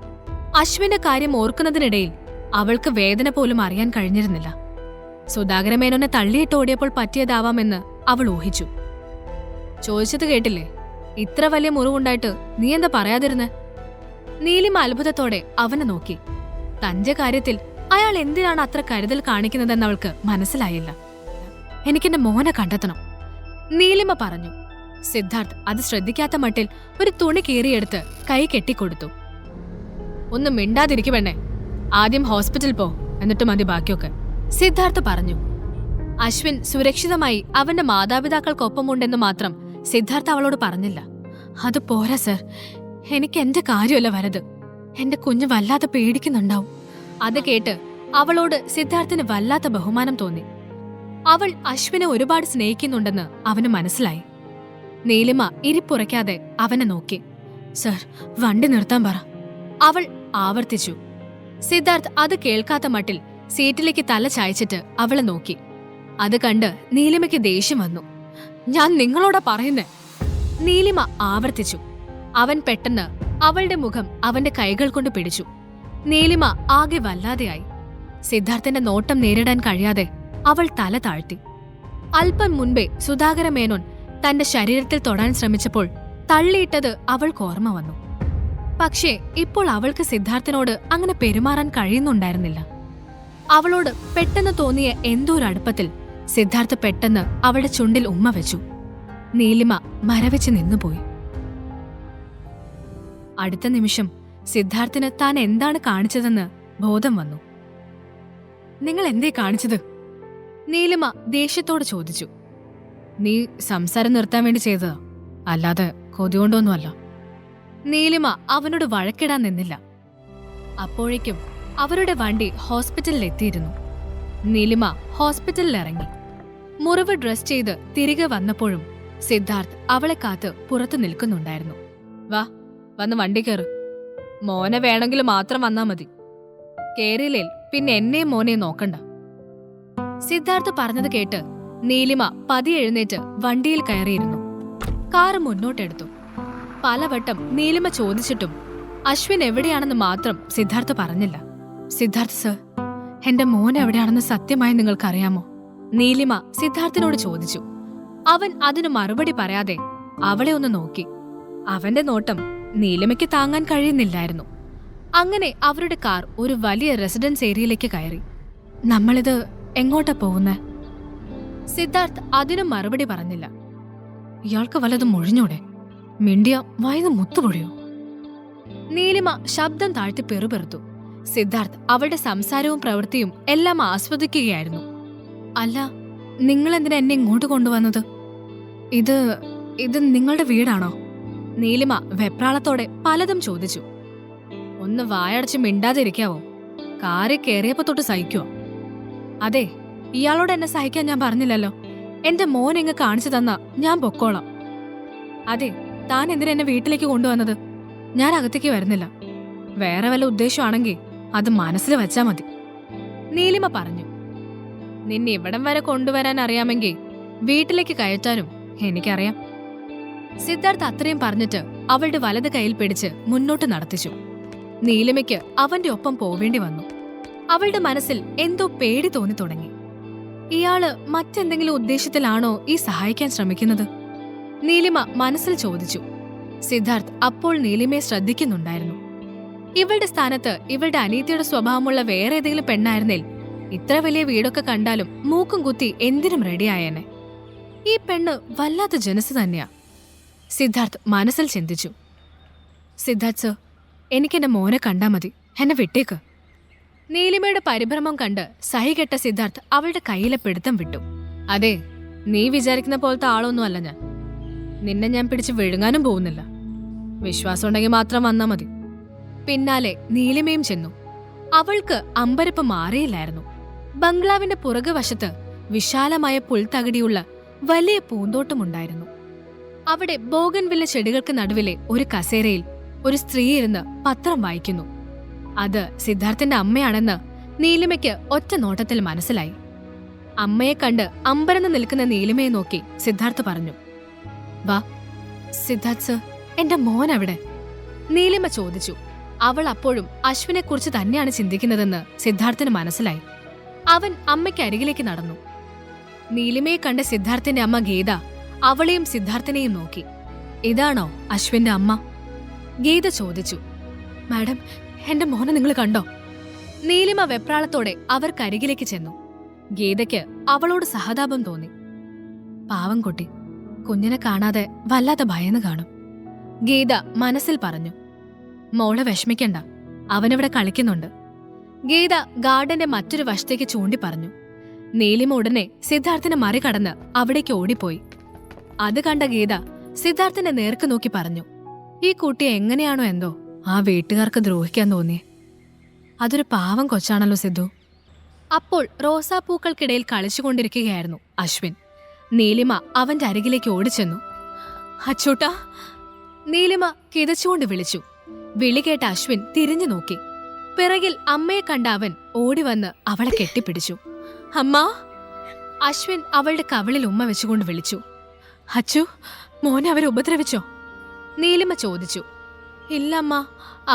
അശ്വിന്റെ കാര്യം ഓർക്കുന്നതിനിടയിൽ അവൾക്ക് വേദന പോലും അറിയാൻ കഴിഞ്ഞിരുന്നില്ല. സുധാകര മേനോനെ തള്ളിയിട്ട് ഓടിയപ്പോൾ പറ്റിയതാവാമെന്ന് അവൾ ഊഹിച്ചു. "ചോദിച്ചത് കേട്ടില്ലേ? ഇത്ര വലിയ മുറിവുണ്ടായിട്ട് നീ എന്താ പറയാതിരുന്നേ?" നീലിമ അത്ഭുതത്തോടെ അവനെ നോക്കി. തന്റെ കാര്യത്തിൽ അയാൾ എന്തിനാണ് അത്ര കരുതൽ കാണിക്കുന്നതെന്ന് അവൾക്ക് മനസ്സിലായില്ല. എനിക്കെന്റെ മോനെ കണ്ടെത്തണം, നീലിമ പറഞ്ഞു. സിദ്ധാർത്ഥ് അത് ശ്രദ്ധിക്കാത്ത മട്ടിൽ ഒരു തുണി കീറിയെടുത്ത് കൈ കെട്ടിക്കൊടുത്തു. ഒന്നും മിണ്ടാതിരിക്കുമെണ്ണേ, ആദ്യം ഹോസ്പിറ്റൽ പോ, എന്നിട്ട് മതി ബാക്കിയൊക്കെ, സിദ്ധാർത്ഥ് പറഞ്ഞു. അശ്വിൻ സുരക്ഷിതമായി അവന്റെ മാതാപിതാക്കൾക്കൊപ്പമുണ്ടെന്ന് മാത്രം സിദ്ധാർത്ഥ് അവളോട് പറഞ്ഞില്ല. അത് പോരാ സർ, എനിക്ക് എന്റെ കാര്യമല്ല വലുത്. എന്റെ കുഞ്ഞ് വല്ലാതെ പേടിക്കുന്നുണ്ടാവും. അത് കേട്ട് അവളോട് സിദ്ധാർത്ഥിന് വല്ലാത്ത ബഹുമാനം തോന്നി. അവൾ അശ്വിനെ ഒരുപാട് സ്നേഹിക്കുന്നുണ്ടെന്ന് അവന് മനസ്സിലായി. നീലിമ ഇരിപ്പുറയ്ക്കാതെ അവനെ നോക്കി. സർ, വണ്ടി നിർത്താൻ പറ, അവൾ ആവർത്തിച്ചു. സിദ്ധാർത്ഥ് അത് കേൾക്കാത്ത മട്ടിൽ സീറ്റിലേക്ക് തല ചായച്ചിട്ട് അവളെ നോക്കി. അത് കണ്ട് നീലിമയ്ക്ക് ദേഷ്യം വന്നു. ഞാൻ നിങ്ങളോടാ പറയുന്നേ, നീലിമ ആവർത്തിച്ചു. അവൻ പെട്ടെന്ന് അവളുടെ മുഖം അവന്റെ കൈകൾ കൊണ്ട് പിടിച്ചു. നീലിമ ആകെ വല്ലാതെയായി. സിദ്ധാർത്ഥന്റെ നോട്ടം നേരിടാൻ കഴിയാതെ അവൾ തല താഴ്ത്തി. അല്പം മുൻപേ സുധാകര മേനോൻ തന്റെ ശരീരത്തിൽ തൊടാൻ ശ്രമിച്ചപ്പോൾ തള്ളിയിട്ടത് അവൾക്ക് ഓർമ്മ വന്നു. പക്ഷേ ഇപ്പോൾ അവൾക്ക് സിദ്ധാർത്ഥിനോട് അങ്ങനെ പെരുമാറാൻ കഴിയുന്നുണ്ടായിരുന്നില്ല. അവളോട് പെട്ടെന്ന് തോന്നിയ എന്തോ ഒരു അടുപ്പത്തിൽ സിദ്ധാർത്ഥ് പെട്ടെന്ന് അവളുടെ ചുണ്ടിൽ ഉമ്മ വെച്ചു. നീലിമ മരവിച്ച് നിന്നുപോയി. അടുത്ത നിമിഷം സിദ്ധാർത്ഥിന് താൻ എന്താണ് കാണിച്ചതെന്ന് ബോധം വന്നു. നിങ്ങൾ എന്തേ കാണിച്ചത്? നീലിമ ദേഷ്യത്തോട് ചോദിച്ചു. നീ സംസാരം നിർത്താൻ വേണ്ടി ചെയ്തതാ, അല്ലാതെ കൊതികൊണ്ടൊന്നുമല്ല. നീലിമ അവനോട് വഴക്കിടാൻ നിന്നില്ല. അപ്പോഴേക്കും അവരുടെ വണ്ടി ഹോസ്പിറ്റലിൽ എത്തിയിരുന്നു. നീലിമ ഹോസ്പിറ്റലിൽ ഇറങ്ങി. മുറിവ് ഡ്രസ് ചെയ്ത് തിരികെ വന്നപ്പോഴും സിദ്ധാർത്ഥ് അവളെ കാത്ത് പുറത്തു നിൽക്കുന്നുണ്ടായിരുന്നു. വാ, വന്ന് വണ്ടി കയറ്. മോനെ വേണമെങ്കിൽ മാത്രം വന്നാ മതി. കേറിയില്ലേൽ പിന്നെ എന്നെയും മോനെയും നോക്കണ്ട. സിദ്ധാർത്ഥ് പറഞ്ഞത് കേട്ട് നീലിമ പതിയെ എഴുന്നേറ്റ് വണ്ടിയിൽ കയറിയിരുന്നു. കാറ് മുന്നോട്ടെടുത്തു. പലവട്ടം നീലിമ ചോദിച്ചിട്ടും അശ്വിൻ എവിടെയാണെന്ന് മാത്രം സിദ്ധാർത്ഥ് പറഞ്ഞില്ല. സിദ്ധാർത്ഥ് സർ, എന്റെ മോൻ എവിടെയാണെന്ന് സത്യമായി നിങ്ങൾക്കറിയാമോ? നീലിമ സിദ്ധാർത്ഥിനോട് ചോദിച്ചു. അവൻ അതിനു മറുപടി പറയാതെ അവളെ ഒന്ന് നോക്കി. അവന്റെ നോട്ടം നീലിമയ്ക്ക് താങ്ങാൻ കഴിയുന്നില്ലായിരുന്നു. അങ്ങനെ അവരുടെ കാർ ഒരു വലിയ റെസിഡൻസ് ഏരിയയിലേക്ക് കയറി. നമ്മളിത് എങ്ങോട്ടാ പോകുന്നേ? സിദ്ധാർത്ഥ് അതിനും മറുപടി പറഞ്ഞില്ല. ഇയാൾക്ക് വല്ലതും മൊഴിഞ്ഞൂടെ? മിണ്ടിയ വയന്ന് മുത്തുപൊഴിയോ? നീലിമ ശബ്ദം താഴ്ത്തി പെറുപെറുത്തു. സിദ്ധാർത്ഥ് അവളുടെ സംസാരവും പ്രവൃത്തിയും എല്ലാം ആസ്വദിക്കുകയായിരുന്നു. അല്ല, നിങ്ങളെന്തിനാ എന്നെ ഇങ്ങോട്ട് കൊണ്ടുവന്നത്? ഇത് നിങ്ങളുടെ വീടാണോ? നീലിമ വെപ്രാളത്തോടെ പലതും ചോദിച്ചു. ഒന്ന് വായടച്ച് മിണ്ടാതിരിക്കാവോ? കാറിൽ കയറിയപ്പോ തൊട്ട് സഹിക്കുവോ? അതെ, ഇയാളോട് എന്നെ സഹിക്കാൻ ഞാൻ പറഞ്ഞില്ലല്ലോ. എന്റെ മോൻ എങ്ങ് കാണിച്ചു തന്നാ ഞാൻ പൊക്കോളാം. അതെ, താൻ എന്തിനാ എന്നെ വീട്ടിലേക്ക് കൊണ്ടുവന്നത്? ഞാൻ അകത്തേക്ക് വരുന്നില്ല. വേറെ വല്ല ഉദ്ദേശമാണെങ്കിൽ അത് മനസ്സിൽ വെച്ചാ മതി, നീലിമ പറഞ്ഞു. നിന്നെ ഇവിടം വരെ കൊണ്ടുവരാൻ അറിയാമെങ്കിൽ വീട്ടിലേക്ക് കയറ്റാനും എനിക്കറിയാം. സിദ്ധാർത്ഥ് അത്രയും പറഞ്ഞിട്ട് അവളുടെ വലത് കൈയിൽ പിടിച്ച് മുന്നോട്ട് നടത്തിച്ചു. നീലിമയ്ക്ക് അവന്റെ ഒപ്പം പോവേണ്ടി വന്നു. അവളുടെ മനസ്സിൽ എന്തോ പേടി തോന്നി തുടങ്ങി. ഇയാള് മറ്റെന്തെങ്കിലും ഉദ്ദേശത്തിലാണോ ഈ സഹായിക്കാൻ ശ്രമിക്കുന്നത്? നീലിമ മനസ്സിൽ ചോദിച്ചു. സിദ്ധാർത്ഥ് അപ്പോൾ നീലിമയെ ശ്രദ്ധിക്കുന്നുണ്ടായിരുന്നു. ഇവളുടെ സ്ഥാനത്ത് ഇവളുടെ അനീതിയുടെ സ്വഭാവമുള്ള വേറെ ഏതെങ്കിലും പെണ്ണായിരുന്നേൽ ഇത്ര വലിയ വീടൊക്കെ കണ്ടാലും മൂക്കും കുത്തി എന്തിനും റെഡിയായേനെ. ഈ പെണ്ണ് വല്ലാത്ത ജനസ് തന്നെയാ, സിദ്ധാർത്ഥ് മനസ്സിൽ ചിന്തിച്ചു. സിദ്ധാർത്ഥ് സർ, എനിക്കെന്റെ മോനെ കണ്ടാ മതി, എന്നെ വിട്ടേക്ക്. നീലിമയുടെ പരിഭ്രമം കണ്ട് സഹികെട്ട സിദ്ധാർത്ഥ് അവളുടെ കയ്യിലെ പിടുത്തം വിട്ടു. അതെ, നീ വിചാരിക്കുന്ന പോലത്തെ ആളൊന്നും അല്ല ഞാൻ. നിന്നെ ഞാൻ പിടിച്ച് വിഴുങ്ങാനും പോകുന്നില്ല. വിശ്വാസമുണ്ടെങ്കിൽ മാത്രം വന്നാ മതി. പിന്നാലെ നീലിമയും ചെന്നു. അവൾക്ക് അമ്പരപ്പ് മാറിയില്ലായിരുന്നു. ബംഗ്ലാവിന്റെ പുറകുവശത്ത് വിശാലമായ പുൽത്തകിടിയുള്ള വലിയ പൂന്തോട്ടമുണ്ടായിരുന്നു. അവിടെ ബോഗൻവില്ല ചെടികൾക്ക് നടുവിലെ ഒരു കസേരയിൽ ഒരു സ്ത്രീ ഇരുന്ന് പത്രം വായിക്കുന്നു. അത് സിദ്ധാർത്ഥിന്റെ അമ്മയാണെന്ന് നീലിമയ്ക്ക് ഒറ്റ നോട്ടത്തിൽ മനസ്സിലായി. അമ്മയെ കണ്ട് അമ്പരന്ന് നിൽക്കുന്ന നീലിമയെ നോക്കി സിദ്ധാർത്ഥ് പറഞ്ഞു. വാ. സിദ്ധാർത്ഥ് സർ, എന്റെ മോൻ എവിടെ? നീലിമ ചോദിച്ചു. അവൾ അപ്പോഴും അശ്വിനെക്കുറിച്ച് തന്നെയാണ് ചിന്തിക്കുന്നതെന്ന് സിദ്ധാർത്ഥിന് മനസ്സിലായി. അവൻ അമ്മയ്ക്ക് അരികിലേക്ക് നടന്നു. നീലിമയെ കണ്ട സിദ്ധാർത്ഥിന്റെ അമ്മ ഗീത അവളെയും സിദ്ധാർത്ഥിനെയും നോക്കി. ഇതാണോ അശ്വിന്റെ അമ്മ? ഗീത ചോദിച്ചു. മാഡം, എന്റെ മോനെ നിങ്ങൾ കണ്ടോ? നീലിമ വെപ്രാളത്തോടെ അവർക്കരികിലേക്ക് ചെന്നു. ഗീതയ്ക്ക് അവളോട് സഹതാപം തോന്നി. പാവം കുട്ടി, കുഞ്ഞിനെ കാണാതെ വല്ലാതെ ഭയന്ന് കാണും. ഗീത മനസ്സിൽ പറഞ്ഞു. മോളെ വിഷമിക്കണ്ട, അവനിവിടെ കളിക്കുന്നുണ്ട്. ഗീത ഗാർഡന്റെ മറ്റൊരു വശത്തേക്ക് ചൂണ്ടി പറഞ്ഞു. നീലിമ ഉടനെ സിദ്ധാർത്ഥിനെ മറികടന്ന് അവിടേക്ക് ഓടിപ്പോയി. അത് കണ്ട ഗീത സിദ്ധാർത്ഥിന്റെ നേർക്ക് നോക്കി പറഞ്ഞു, ഈ കുട്ടിയെ എങ്ങനെയാണോ എന്തോ ആ വീട്ടുകാർക്ക് ദ്രോഹിക്കാൻ തോന്നിയേ. അതൊരു പാവം കൊച്ചാണല്ലോ സിദ്ധു. അപ്പോൾ റോസാപ്പൂക്കൾക്കിടയിൽ കളിച്ചുകൊണ്ടിരിക്കുകയായിരുന്നു അശ്വിൻ. നീലിമ അവന്റെ അരികിലേക്ക് ഓടിച്ചെന്നു. അച്ചൂട്ടാ! നീലിമ കിതച്ചുകൊണ്ട് വിളിച്ചു. വിളി കേട്ട അശ്വിൻ തിരിഞ്ഞു നോക്കി. പിറകിൽ അമ്മയെ കണ്ട അവൻ ഓടിവന്ന് അവളെ കെട്ടിപ്പിടിച്ചു. അമ്മാ! അശ്വിൻ അവളുടെ കവിളിൽ ഉമ്മ വെച്ചുകൊണ്ട് വിളിച്ചു. അച്ചു, മോനെ അവരെ ഉപദ്രവിച്ചോ? നീലിമ ചോദിച്ചു. ഇല്ലമ്മ,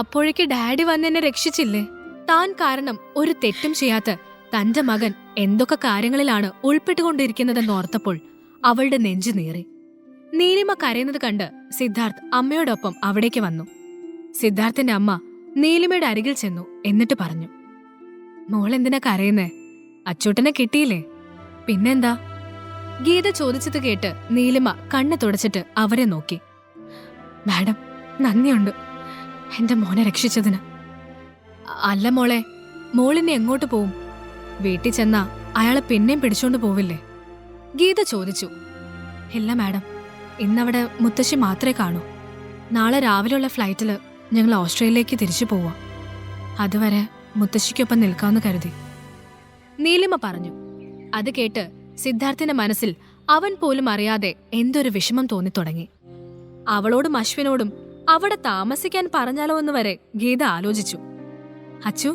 അപ്പോഴേക്ക് ഡാഡി വന്നെന്നെ രക്ഷിച്ചില്ലേ. താൻ കാരണം ഒരു തെറ്റും ചെയ്യാത്ത തന്റെ മകൻ എന്തൊക്കെ കാര്യങ്ങളിലാണ് ഉൾപ്പെട്ടുകൊണ്ടിരിക്കുന്നതെന്നോർത്തപ്പോൾ അവളുടെ നെഞ്ചു നീറി. നീലിമ കരയുന്നത് കണ്ട് സിദ്ധാർത്ഥ് അമ്മയോടൊപ്പം അവിടേക്ക് വന്നു. സിദ്ധാർത്ഥിന്റെ അമ്മ നീലിമയുടെ അരികിൽ ചെന്നു. എന്നിട്ട് പറഞ്ഞു, മോളെന്തിനാ കരയുന്നേ? അച്ചൂട്ടനെ കിട്ടിയില്ലേ? പിന്നെന്താ? ഗീത ചോദിച്ചത് കേട്ട് നീലിമ കണ്ണ് തുടച്ചിട്ട് അവരെ നോക്കി. മാഡം, നന്ദിയുണ്ട് എന്റെ മോനെ രക്ഷിച്ചതിന്. അല്ല മോളെ, മോളിനെ എങ്ങോട്ട് പോവും? വീട്ടിൽ ചെന്നാ അയാളെ പിന്നെയും പിടിച്ചോണ്ട് പോവില്ലേ? ഗീത ചോദിച്ചു. ഇല്ല മാഡം, ഇന്നവിടെ മുത്തശ്ശി മാത്രമേ കാണൂ. നാളെ രാവിലെയുള്ള ഫ്ലൈറ്റില് ഞങ്ങൾ ഓസ്ട്രേലിയയിലേക്ക് തിരിച്ചു പോവാം. അതുവരെ മുത്തശ്ശിക്കൊപ്പം നിൽക്കാമെന്ന് കരുതി. നീലിമ പറഞ്ഞു. അത് കേട്ട് സിദ്ധാർത്ഥിന്റെ മനസ്സിൽ അവൻ പോലും അറിയാതെ എന്തൊരു വിഷമം തോന്നിത്തുടങ്ങി. അവളോടും അശ്വിനോടും അവിടെ താമസിക്കാൻ പറഞ്ഞാലോ എന്ന് വരെ ഗീത ആലോചിച്ചു. അച്ചു,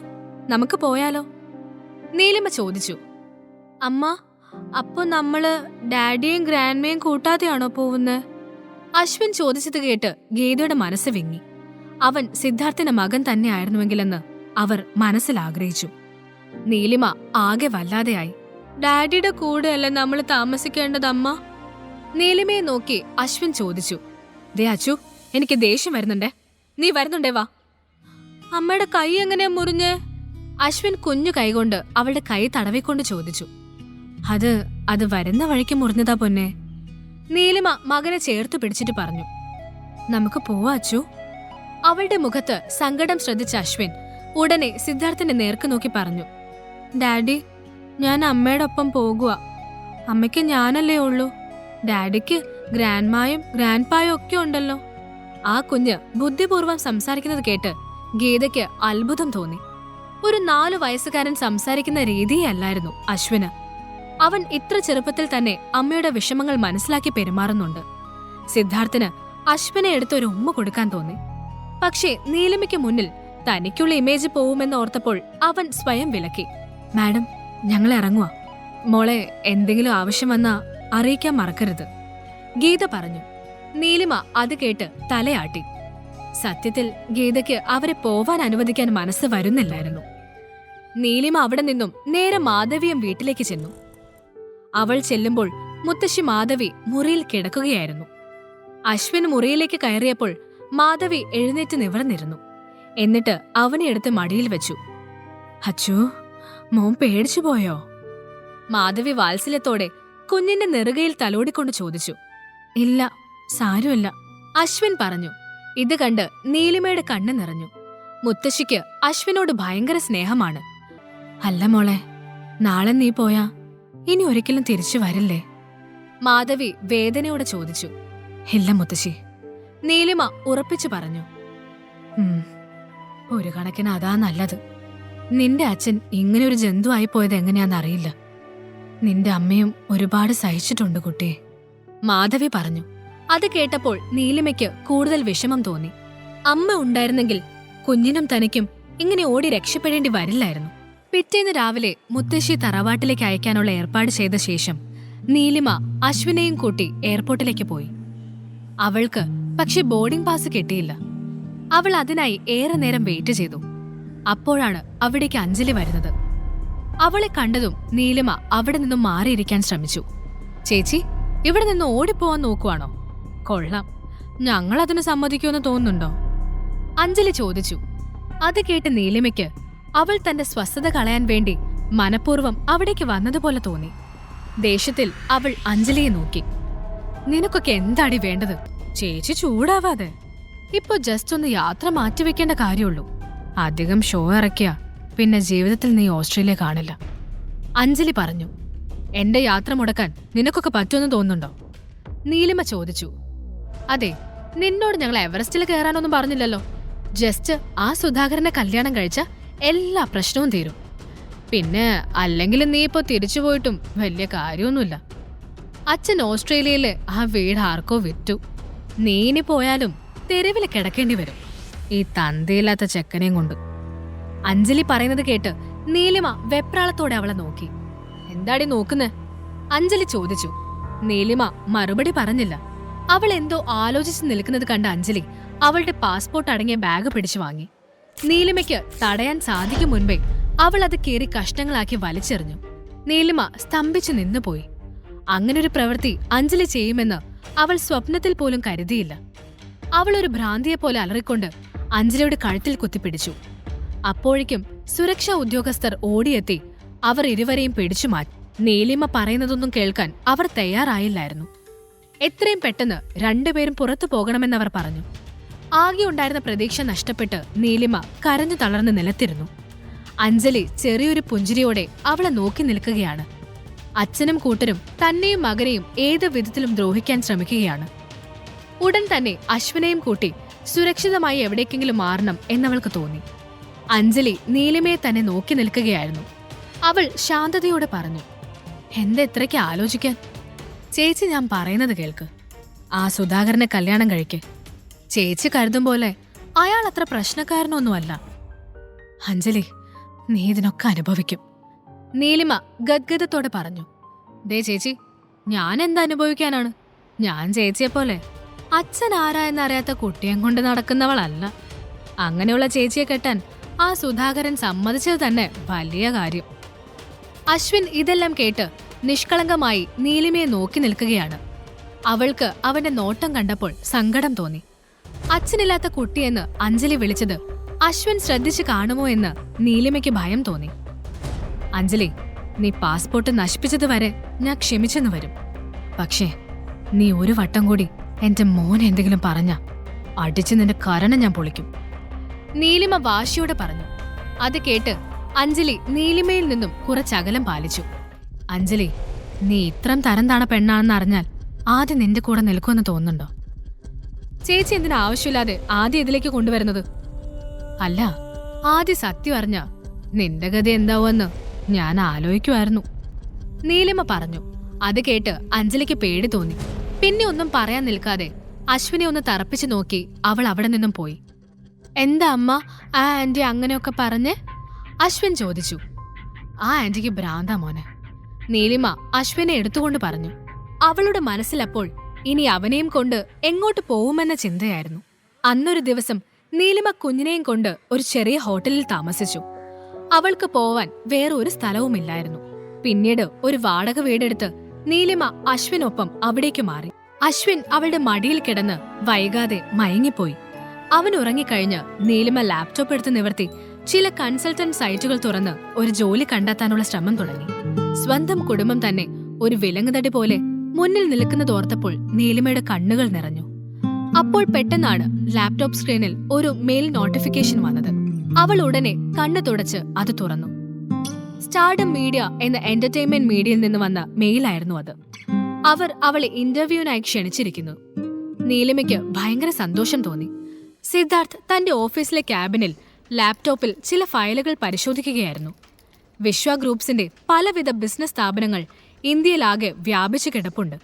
നമുക്ക് പോയാലോ? നീലിമ ചോദിച്ചു. അമ്മ, അപ്പൊ നമ്മള് ഡാഡിയെയും ഗ്രാൻഡ്മയും കൂട്ടാതെയാണോ പോകുന്നത്? അശ്വിൻ ചോദിച്ചത് കേട്ട് ഗീതയുടെ മനസ്സ് വിങ്ങി. അവൻ സിദ്ധാർത്ഥിന്റെ മകൻ തന്നെയായിരുന്നുവെങ്കിലെന്ന് അവർ മനസ്സിൽ ആഗ്രഹിച്ചു. നീലിമ ആകെ വല്ലാതെയായി. ഡാഡിയുടെ കൂടെയല്ലേ നമ്മൾ താമസിക്കേണ്ടതമ്മ? നീലിമയെ നോക്കി അശ്വിൻ ചോദിച്ചു. ദേ അച്ചു, എനിക്ക് ദേഷ്യം വരുന്നുണ്ടേ. നീ വരുന്നുണ്ടേ വാ. അമ്മയുടെ കൈ എങ്ങനെയാ മുറിഞ്ഞേ? അശ്വിൻ കുഞ്ഞു കൈകൊണ്ട് അവളുടെ കൈ തടവിക്കൊണ്ട് ചോദിച്ചു. അത് വരുന്ന വഴിക്ക് മുറിഞ്ഞതാ പൊന്നെ. നീലിമ മകനെ ചേർത്ത് പിടിച്ചിട്ട് പറഞ്ഞു. നമുക്ക് പോവാ അച്ചു. അവളുടെ മുഖത്ത് സങ്കടം ശ്രദ്ധിച്ച അശ്വിൻ ഉടനെ സിദ്ധാർത്ഥിന്റെ നേർക്ക് നോക്കി പറഞ്ഞു. ഡാഡി, ഞാൻ അമ്മയുടെ ഒപ്പം പോകുക. അമ്മയ്ക്ക് ഞാനല്ലേ ഉള്ളൂ. ഡാഡിക്ക് ഗ്രാൻഡ്മായും ഗ്രാൻഡ്പായും ഒക്കെ ഉണ്ടല്ലോ. ആ കുഞ്ഞ് ബുദ്ധിപൂർവ്വം സംസാരിക്കുന്നത് കേട്ട് ഗീതയ്ക്ക് അത്ഭുതം തോന്നി. ഒരു 4 വയസ്സുകാരൻ സംസാരിക്കുന്ന രീതിയല്ലായിരുന്നു അശ്വിന്. അവൻ ഇത്ര ചെറുപ്പത്തിൽ തന്നെ അമ്മയുടെ വിഷമങ്ങൾ മനസ്സിലാക്കി പെരുമാറുന്നുണ്ട്. സിദ്ധാർത്ഥിന് അശ്വിനെ എടുത്തൊരു ഉമ്മ കൊടുക്കാൻ തോന്നി. പക്ഷേ നീലിമയ്ക്ക് മുന്നിൽ തനിക്കുള്ള ഇമേജ് പോവുമെന്ന് ഓർത്തപ്പോൾ അവൻ സ്വയം വിലക്കി. മാഡം, ഞങ്ങൾ ഇറങ്ങുക. മോളെ എന്തെങ്കിലും ആവശ്യം വന്നാ അറിയിക്കാൻ മറക്കരുത്, ഗീത പറഞ്ഞു. നീലിമ അത് കേട്ട് തലയാട്ടി. സത്യത്തിൽ ഗീതയ്ക്ക് അവരെ പോവാൻ അനുവദിക്കാൻ മനസ്സ് വരുന്നില്ലായിരുന്നു. നീലിമ അവിടെ നിന്നും നേരെ മാധവിയും വീട്ടിലേക്ക് ചെന്നു. അവൾ ചെല്ലുമ്പോൾ മുത്തശ്ശി മാധവി മുറിയിൽ കിടക്കുകയായിരുന്നു. അശ്വിൻ മുറിയിലേക്ക് കയറിയപ്പോൾ മാധവി എഴുന്നേറ്റ് നിവർന്നിരുന്നു. എന്നിട്ട് അവനെ എടുത്ത് മടിയിൽ വെച്ചു. അച്ചു, മോൻ പേടിച്ചു പോയോ? മാധവി വാത്സല്യത്തോടെ കുഞ്ഞിന്റെ നെറുകയിൽ തലോടിക്കൊണ്ട് ചോദിച്ചു. ഇല്ല, സാരമില്ല, അശ്വിൻ പറഞ്ഞു. ഇത് കണ്ട് നീലിമയുടെ കണ്ണ് നിറഞ്ഞു. മുത്തശ്ശിക്ക് അശ്വിനോട് ഭയങ്കര സ്നേഹമാണ്. അല്ല മോളെ, നാളെ നീ പോയാ ഇനി ഒരിക്കലും തിരിച്ചു വരില്ലേ? മാധവി വേദനയോടെ ചോദിച്ചു. ഇല്ല മുത്തശ്ശി, നീലിമ ഉറപ്പിച്ചു പറഞ്ഞു. ഒരു കണക്കിന് അതാ നല്ലത്. നിന്റെ അച്ഛൻ ഇങ്ങനെ ഒരു ജന്തുവായി പോയത് എങ്ങനെയാണെന്നറിയില്ല. നിന്റെ അമ്മയും ഒരുപാട് സഹിച്ചിട്ടുണ്ട് കുട്ടിയെ, മാധവി പറഞ്ഞു. അത് കേട്ടപ്പോൾ നീലിമയ്ക്ക് കൂടുതൽ വിഷമം തോന്നി. അമ്മ ഉണ്ടായിരുന്നെങ്കിൽ കുഞ്ഞിനും തനിക്കും ഇങ്ങനെ ഓടി രക്ഷപ്പെടേണ്ടി വരില്ലായിരുന്നു. പിറ്റേന്ന് രാവിലെ മുത്തശ്ശി തറവാട്ടിലേക്ക് അയക്കാനുള്ള ഏർപ്പാട് ചെയ്ത ശേഷം നീലിമ അശ്വിനെയും കൂട്ടി എയർപോർട്ടിലേക്ക് പോയി. അവൾക്ക് പക്ഷെ ബോർഡിംഗ് പാസ് കിട്ടിയില്ല. അവൾ അതിനായി ഏറെ നേരം വെയിറ്റ് ചെയ്തു. അപ്പോഴാണ് അവിടേക്ക് അഞ്ജലി വരുന്നത്. അവളെ കണ്ടതും നീലിമ അവിടെ നിന്നും മാറിയിരിക്കാൻ ശ്രമിച്ചു. ചേച്ചി, ഇവിടെ നിന്ന് ഓടിപ്പോവാൻ നോക്കുവാണോ? കൊള്ളാം, ഞങ്ങളതിന് സമ്മതിക്കുമെന്ന് തോന്നുന്നുണ്ടോ? അഞ്ജലി ചോദിച്ചു. അത് കേട്ട് നീലിമയ്ക്ക് അവൾ തന്റെ സ്വസ്ഥത കളയാൻ വേണ്ടി മനഃപൂർവ്വം അവിടേക്ക് വന്നതുപോലെ തോന്നി. ദേഷ്യത്തിൽ അവൾ അഞ്ജലിയെ നോക്കി. നിനക്കൊക്കെ എന്താടി വേണ്ടത്? ചേച്ചി ചൂടാവാതെ. ഇപ്പൊ ജസ്റ്റ് ഒന്ന് യാത്ര മാറ്റിവെക്കേണ്ട കാര്യമുള്ളൂ. അധികം ഷോ ഇറക്കിയ പിന്നെ ജീവിതത്തിൽ നീ ഓസ്ട്രേലിയ കാണില്ല. അഞ്ജലി പറഞ്ഞു. എന്റെ യാത്ര മുടക്കാൻ നിനക്കൊക്കെ പറ്റുമെന്ന് തോന്നുന്നുണ്ടോ? നീലിമ ചോദിച്ചു. അതെ, നിന്നോട് ഞങ്ങൾ എവറസ്റ്റിൽ കയറാനൊന്നും പറഞ്ഞില്ലല്ലോ. ജസ്റ്റ് ആ സുധാകരനെ കല്യാണം കഴിച്ച എല്ലാ പ്രശ്നവും തീരും. പിന്നെ അല്ലെങ്കിൽ നീ ഇപ്പോ തിരിച്ചു പോയിട്ടും വലിയ കാര്യമൊന്നുമില്ല. അച്ഛൻ ഓസ്ട്രേലിയയില് ആ വീട് ആർക്കോ വിറ്റു. നീ ഇനി പോയാലും തെരുവിൽ കിടക്കേണ്ടി വരും, ഈ തന്തയില്ലാത്ത ചെക്കനെയും കൊണ്ട്. അഞ്ജലി പറയുന്നത് കേട്ട് നീലിമ വെപ്രാളത്തോടെ അവളെ നോക്കി. എന്താടി നോക്കുന്നേ? അഞ്ജലി ചോദിച്ചു. നീലിമ മറുപടി പറഞ്ഞില്ല. അവൾ എന്തോ ആലോചിച്ച് നിൽക്കുന്നത് കണ്ട അഞ്ജലി അവളുടെ പാസ്പോർട്ട് അടങ്ങിയ ബാഗ് പിടിച്ചു വാങ്ങി. നീലിമയ്ക്ക് തടയാൻ സാധിക്കും മുൻപേ അവൾ അത് കീറി കഷ്ണങ്ങളാക്കി വലിച്ചെറിഞ്ഞു. നീലിമ സ്തംഭിച്ചു നിന്നുപോയി. അങ്ങനൊരു പ്രവൃത്തി അഞ്ജലി ചെയ്യുമെന്ന് അവൾ സ്വപ്നത്തിൽ പോലും കരുതിയില്ല. അവൾ ഒരു ഭ്രാന്തിയെ പോലെ അലറിക്കൊണ്ട് അഞ്ജലിയുടെ കഴുത്തിൽ കുത്തിപ്പിടിച്ചു. അപ്പോഴേക്കും സുരക്ഷാ ഉദ്യോഗസ്ഥർ ഓടിയെത്തി അവർ ഇരുവരെയും പിടിച്ചു മാറ്റി. നീലിമ പറയുന്നതൊന്നും കേൾക്കാൻ അവർ തയ്യാറായില്ലായിരുന്നു. എത്രയും പെട്ടെന്ന് രണ്ടുപേരും പുറത്തു പോകണമെന്നവർ പറഞ്ഞു. ആകെ ഉണ്ടായിരുന്ന പ്രതീക്ഷ നഷ്ടപ്പെട്ട് നീലിമ കരഞ്ഞു തളർന്ന് നിലത്തിരുന്നു. അഞ്ജലി ചെറിയൊരു പുഞ്ചിരിയോടെ അവളെ നോക്കി നിൽക്കുകയാണ്. അച്ഛനും കൂട്ടരും തന്നെയും മകനെയും ഏത് വിധത്തിലും ദ്രോഹിക്കാൻ ശ്രമിക്കുകയാണ്. ഉടൻ തന്നെ അശ്വിനെയും കൂട്ടി സുരക്ഷിതമായി എവിടേക്കെങ്കിലും മാറണം എന്നവൾക്ക് തോന്നി. അഞ്ജലി നീലിമയെ തന്നെ നോക്കി നിൽക്കുകയായിരുന്നു. അവൾ ശാന്തതയോടെ പറഞ്ഞു. എന്തെത്രയ്ക്ക് ആലോചിക്കാൻ? ചേച്ചി, ഞാൻ പറയുന്നത് കേൾക്ക്. ആ സുധാകരനെ കല്യാണം കഴിക്ക്. ചേച്ചി കരുതും പോലെ അയാൾ അത്ര പ്രശ്നക്കാരനൊന്നുമല്ല. അഞ്ജലി, നീ ഇതിനൊക്കെ അനുഭവിക്കും. നീലിമ ഗദ്ഗദത്തോടെ പറഞ്ഞു. ദേ ചേച്ചി, ഞാൻ എന്തനുഭവിക്കാനാണ്? ഞാൻ ചേച്ചിയെപ്പോലെ അച്ഛൻ ആരാ എന്നറിയാത്ത കുട്ടിയെ കൊണ്ട് നടക്കുന്നവളല്ല. അങ്ങനെയുള്ള ചേച്ചിയെ കെട്ടാൻ ആ സുധാകരൻ സമ്മതിച്ചത് തന്നെ വലിയ കാര്യം. അശ്വിൻ ഇതെല്ലാം കേട്ട് നിഷ്കളങ്കമായി നീലിമയെ നോക്കി നിൽക്കുകയാണ്. അവൾക്ക് അവന്റെ നോട്ടം കണ്ടപ്പോൾ സങ്കടം തോന്നി. അച്ഛനില്ലാത്ത കുട്ടിയെന്ന് അഞ്ജലി വിളിച്ചത് അശ്വിൻ ശ്രദ്ധിച്ചു കാണുമോ എന്ന് നീലിമയ്ക്ക് ഭയം തോന്നി. അഞ്ജലി, നീ പാസ്പോർട്ട് നശിപ്പിച്ചത് വരെ ഞാൻ ക്ഷമിച്ചെന്ന് വരും. പക്ഷേ നീ ഒരു വട്ടം കൂടി എന്റെ മോനെ എന്തെങ്കിലും പറഞ്ഞ അടിച്ച് നിന്റെ കരണം ഞാൻ പൊളിക്കും. നീലിമ വാശിയോടെ പറഞ്ഞു. അത് കേട്ട് അഞ്ജലി നീലിമയിൽ നിന്നും കുറച്ചകലം പാലിച്ചു. അഞ്ജലി, നീ ഇത്രം തരം താണ പെണ്ണാണെന്ന് അറിഞ്ഞാൽ ആദ്യം നിന്റെ കൂടെ നിൽക്കുമെന്ന് തോന്നുന്നുണ്ടോ? ചേച്ചി എന്തിനാ ആവശ്യമില്ലാതെ ആദ്യം ഇതിലേക്ക് കൊണ്ടുവരുന്നത്? അല്ല, ആദ്യം സത്യം അറിഞ്ഞ നിന്റെ ഗതി എന്താവുമെന്ന് ഞാൻ ആലോചിക്കുമായിരുന്നു. നീലിമ പറഞ്ഞു. അത് കേട്ട് അഞ്ജലിക്ക് പേടി തോന്നി. പിന്നെ ഒന്നും പറയാൻ നിൽക്കാതെ അശ്വിനെ ഒന്ന് തറപ്പിച്ചു നോക്കി അവൾ അവിടെ നിന്നും പോയി. എന്താ അമ്മ ആ ആന്റി അങ്ങനെയൊക്കെ പറഞ്ഞേ? അശ്വിൻ ചോദിച്ചു. ആ ആന്റിക്ക് ഭ്രാന്താ മോനെ. നീലിമ അശ്വിനെ എടുത്തുകൊണ്ട് പറഞ്ഞു. അവളുടെ മനസ്സിലപ്പോൾ ഇനി അവനെയും കൊണ്ട് എങ്ങോട്ട് പോവുമെന്ന ചിന്തയായിരുന്നു. അന്നൊരു ദിവസം നീലിമ കുഞ്ഞിനെയും കൊണ്ട് ഒരു ചെറിയ ഹോട്ടലിൽ താമസിച്ചു. അവൾക്ക് പോവാൻ വേറെ ഒരു സ്ഥലവുമില്ലായിരുന്നു. പിന്നീട് ഒരു വാടക വീടെടുത്ത് നീലിമ അശ്വിനൊപ്പം അവിടേക്ക് മാറി. അശ്വിൻ അവളുടെ മടിയിൽ കിടന്ന് വൈകാതെ മയങ്ങിപ്പോയി. അവൻ ഉറങ്ങിക്കഴിഞ്ഞ് നീലിമ ലാപ്ടോപ്പ് എടുത്ത് നിവർത്തി ചില കൺസൾട്ടന്റ് സൈറ്റുകൾ തുറന്ന് ഒരു ജോലി കണ്ടെത്താനുള്ള ശ്രമം തുടങ്ങി. സ്വന്തം കുടുംബം തന്നെ ഒരു വിലങ്ങുതടി പോലെ മുന്നിൽ നിൽക്കുന്നതോർത്തപ്പോൾ നീലിമയുടെ കണ്ണുകൾ നിറഞ്ഞു. അപ്പോൾ പെട്ടെന്നാണ് ലാപ്ടോപ്പ് സ്ക്രീനിൽ ഒരു മെയിൽ നോട്ടിഫിക്കേഷൻ വന്നത്. അവൾ ഉടനെ കണ്ണു തുടച്ച് അത് തുറന്നു. സ്റ്റാർഡം മീഡിയ എന്ന എന്റർടൈൻമെന്റ് മീഡിയയിൽ നിന്ന് വന്ന മെയിലായിരുന്നു അത്. അവർ അവളെ ഇന്റർവ്യൂവിനായി ക്ഷണിച്ചിരിക്കുന്നു. നീലിമയ്ക്ക് ഭയങ്കര സന്തോഷം തോന്നി. സിദ്ധാർത്ഥ് തന്റെ ഓഫീസിലെ ക്യാബിനിൽ ലാപ്ടോപ്പിൽ ചില ഫയലുകൾ പരിശോധിക്കുകയായിരുന്നു. വിശ്വ ഗ്രൂപ്പ്സിന്റെ പലവിധ ബിസിനസ് സ്ഥാപനങ്ങൾ ഇന്ത്യയിലാകെ വ്യാപിച്ചു കിടപ്പുണ്ട്.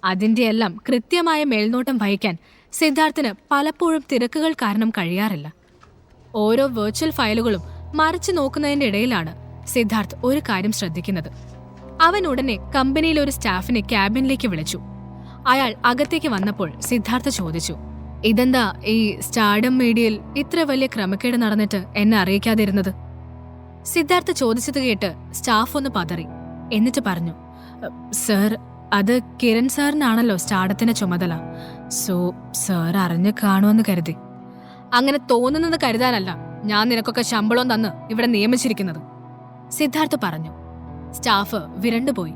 അതിന്റെയെല്ലാം കൃത്യമായ മേൽനോട്ടം വഹിക്കാൻ സിദ്ധാർത്ഥിന് പലപ്പോഴും തിരക്കുകൾ കാരണം കഴിയാറില്ല. ഓരോ വെർച്വൽ ഫയലുകളും മറിച്ചു നോക്കുന്നതിന്റെ ഇടയിലാണ് സിദ്ധാർത്ഥ് ഒരു കാര്യം ശ്രദ്ധിക്കുന്നത്. അവൻ ഉടനെ കമ്പനിയിലെ ഒരു സ്റ്റാഫിനെ ക്യാബിനിലേക്ക് വിളിച്ചു. അയാൾ അകത്തേക്ക് വന്നപ്പോൾ സിദ്ധാർത്ഥ് ചോദിച്ചു, ഇതെന്താ ഈ സ്റ്റാർഡം മീഡിയയിൽ ഇത്ര വലിയ ക്രമക്കേട് നടന്നിട്ട് എന്നെ അറിയിക്കാതിരുന്നത്? സിദ്ധാർത്ഥ് ചോദിച്ചത് കേട്ട് സ്റ്റാഫ് ഒന്ന് പതറി. എന്നിട്ട് പറഞ്ഞു, സർ, അത് കിരൺ സാറിനാണല്ലോ സ്റ്റാർഡത്തിന്റെ ചുമതല. സോ സാർ അറിഞ്ഞു കാണുമെന്ന് കരുതി. അങ്ങനെ തോന്നുന്നത് കരുതാനല്ല, ഞാൻ നിനക്കൊക്കെ ശമ്പളം തന്ന് ഇവിടെ നിയമിച്ചിരിക്കുന്നത്. സിദ്ധാർത്ഥ് പറഞ്ഞു. സ്റ്റാഫ് വിരണ്ടുപോയി.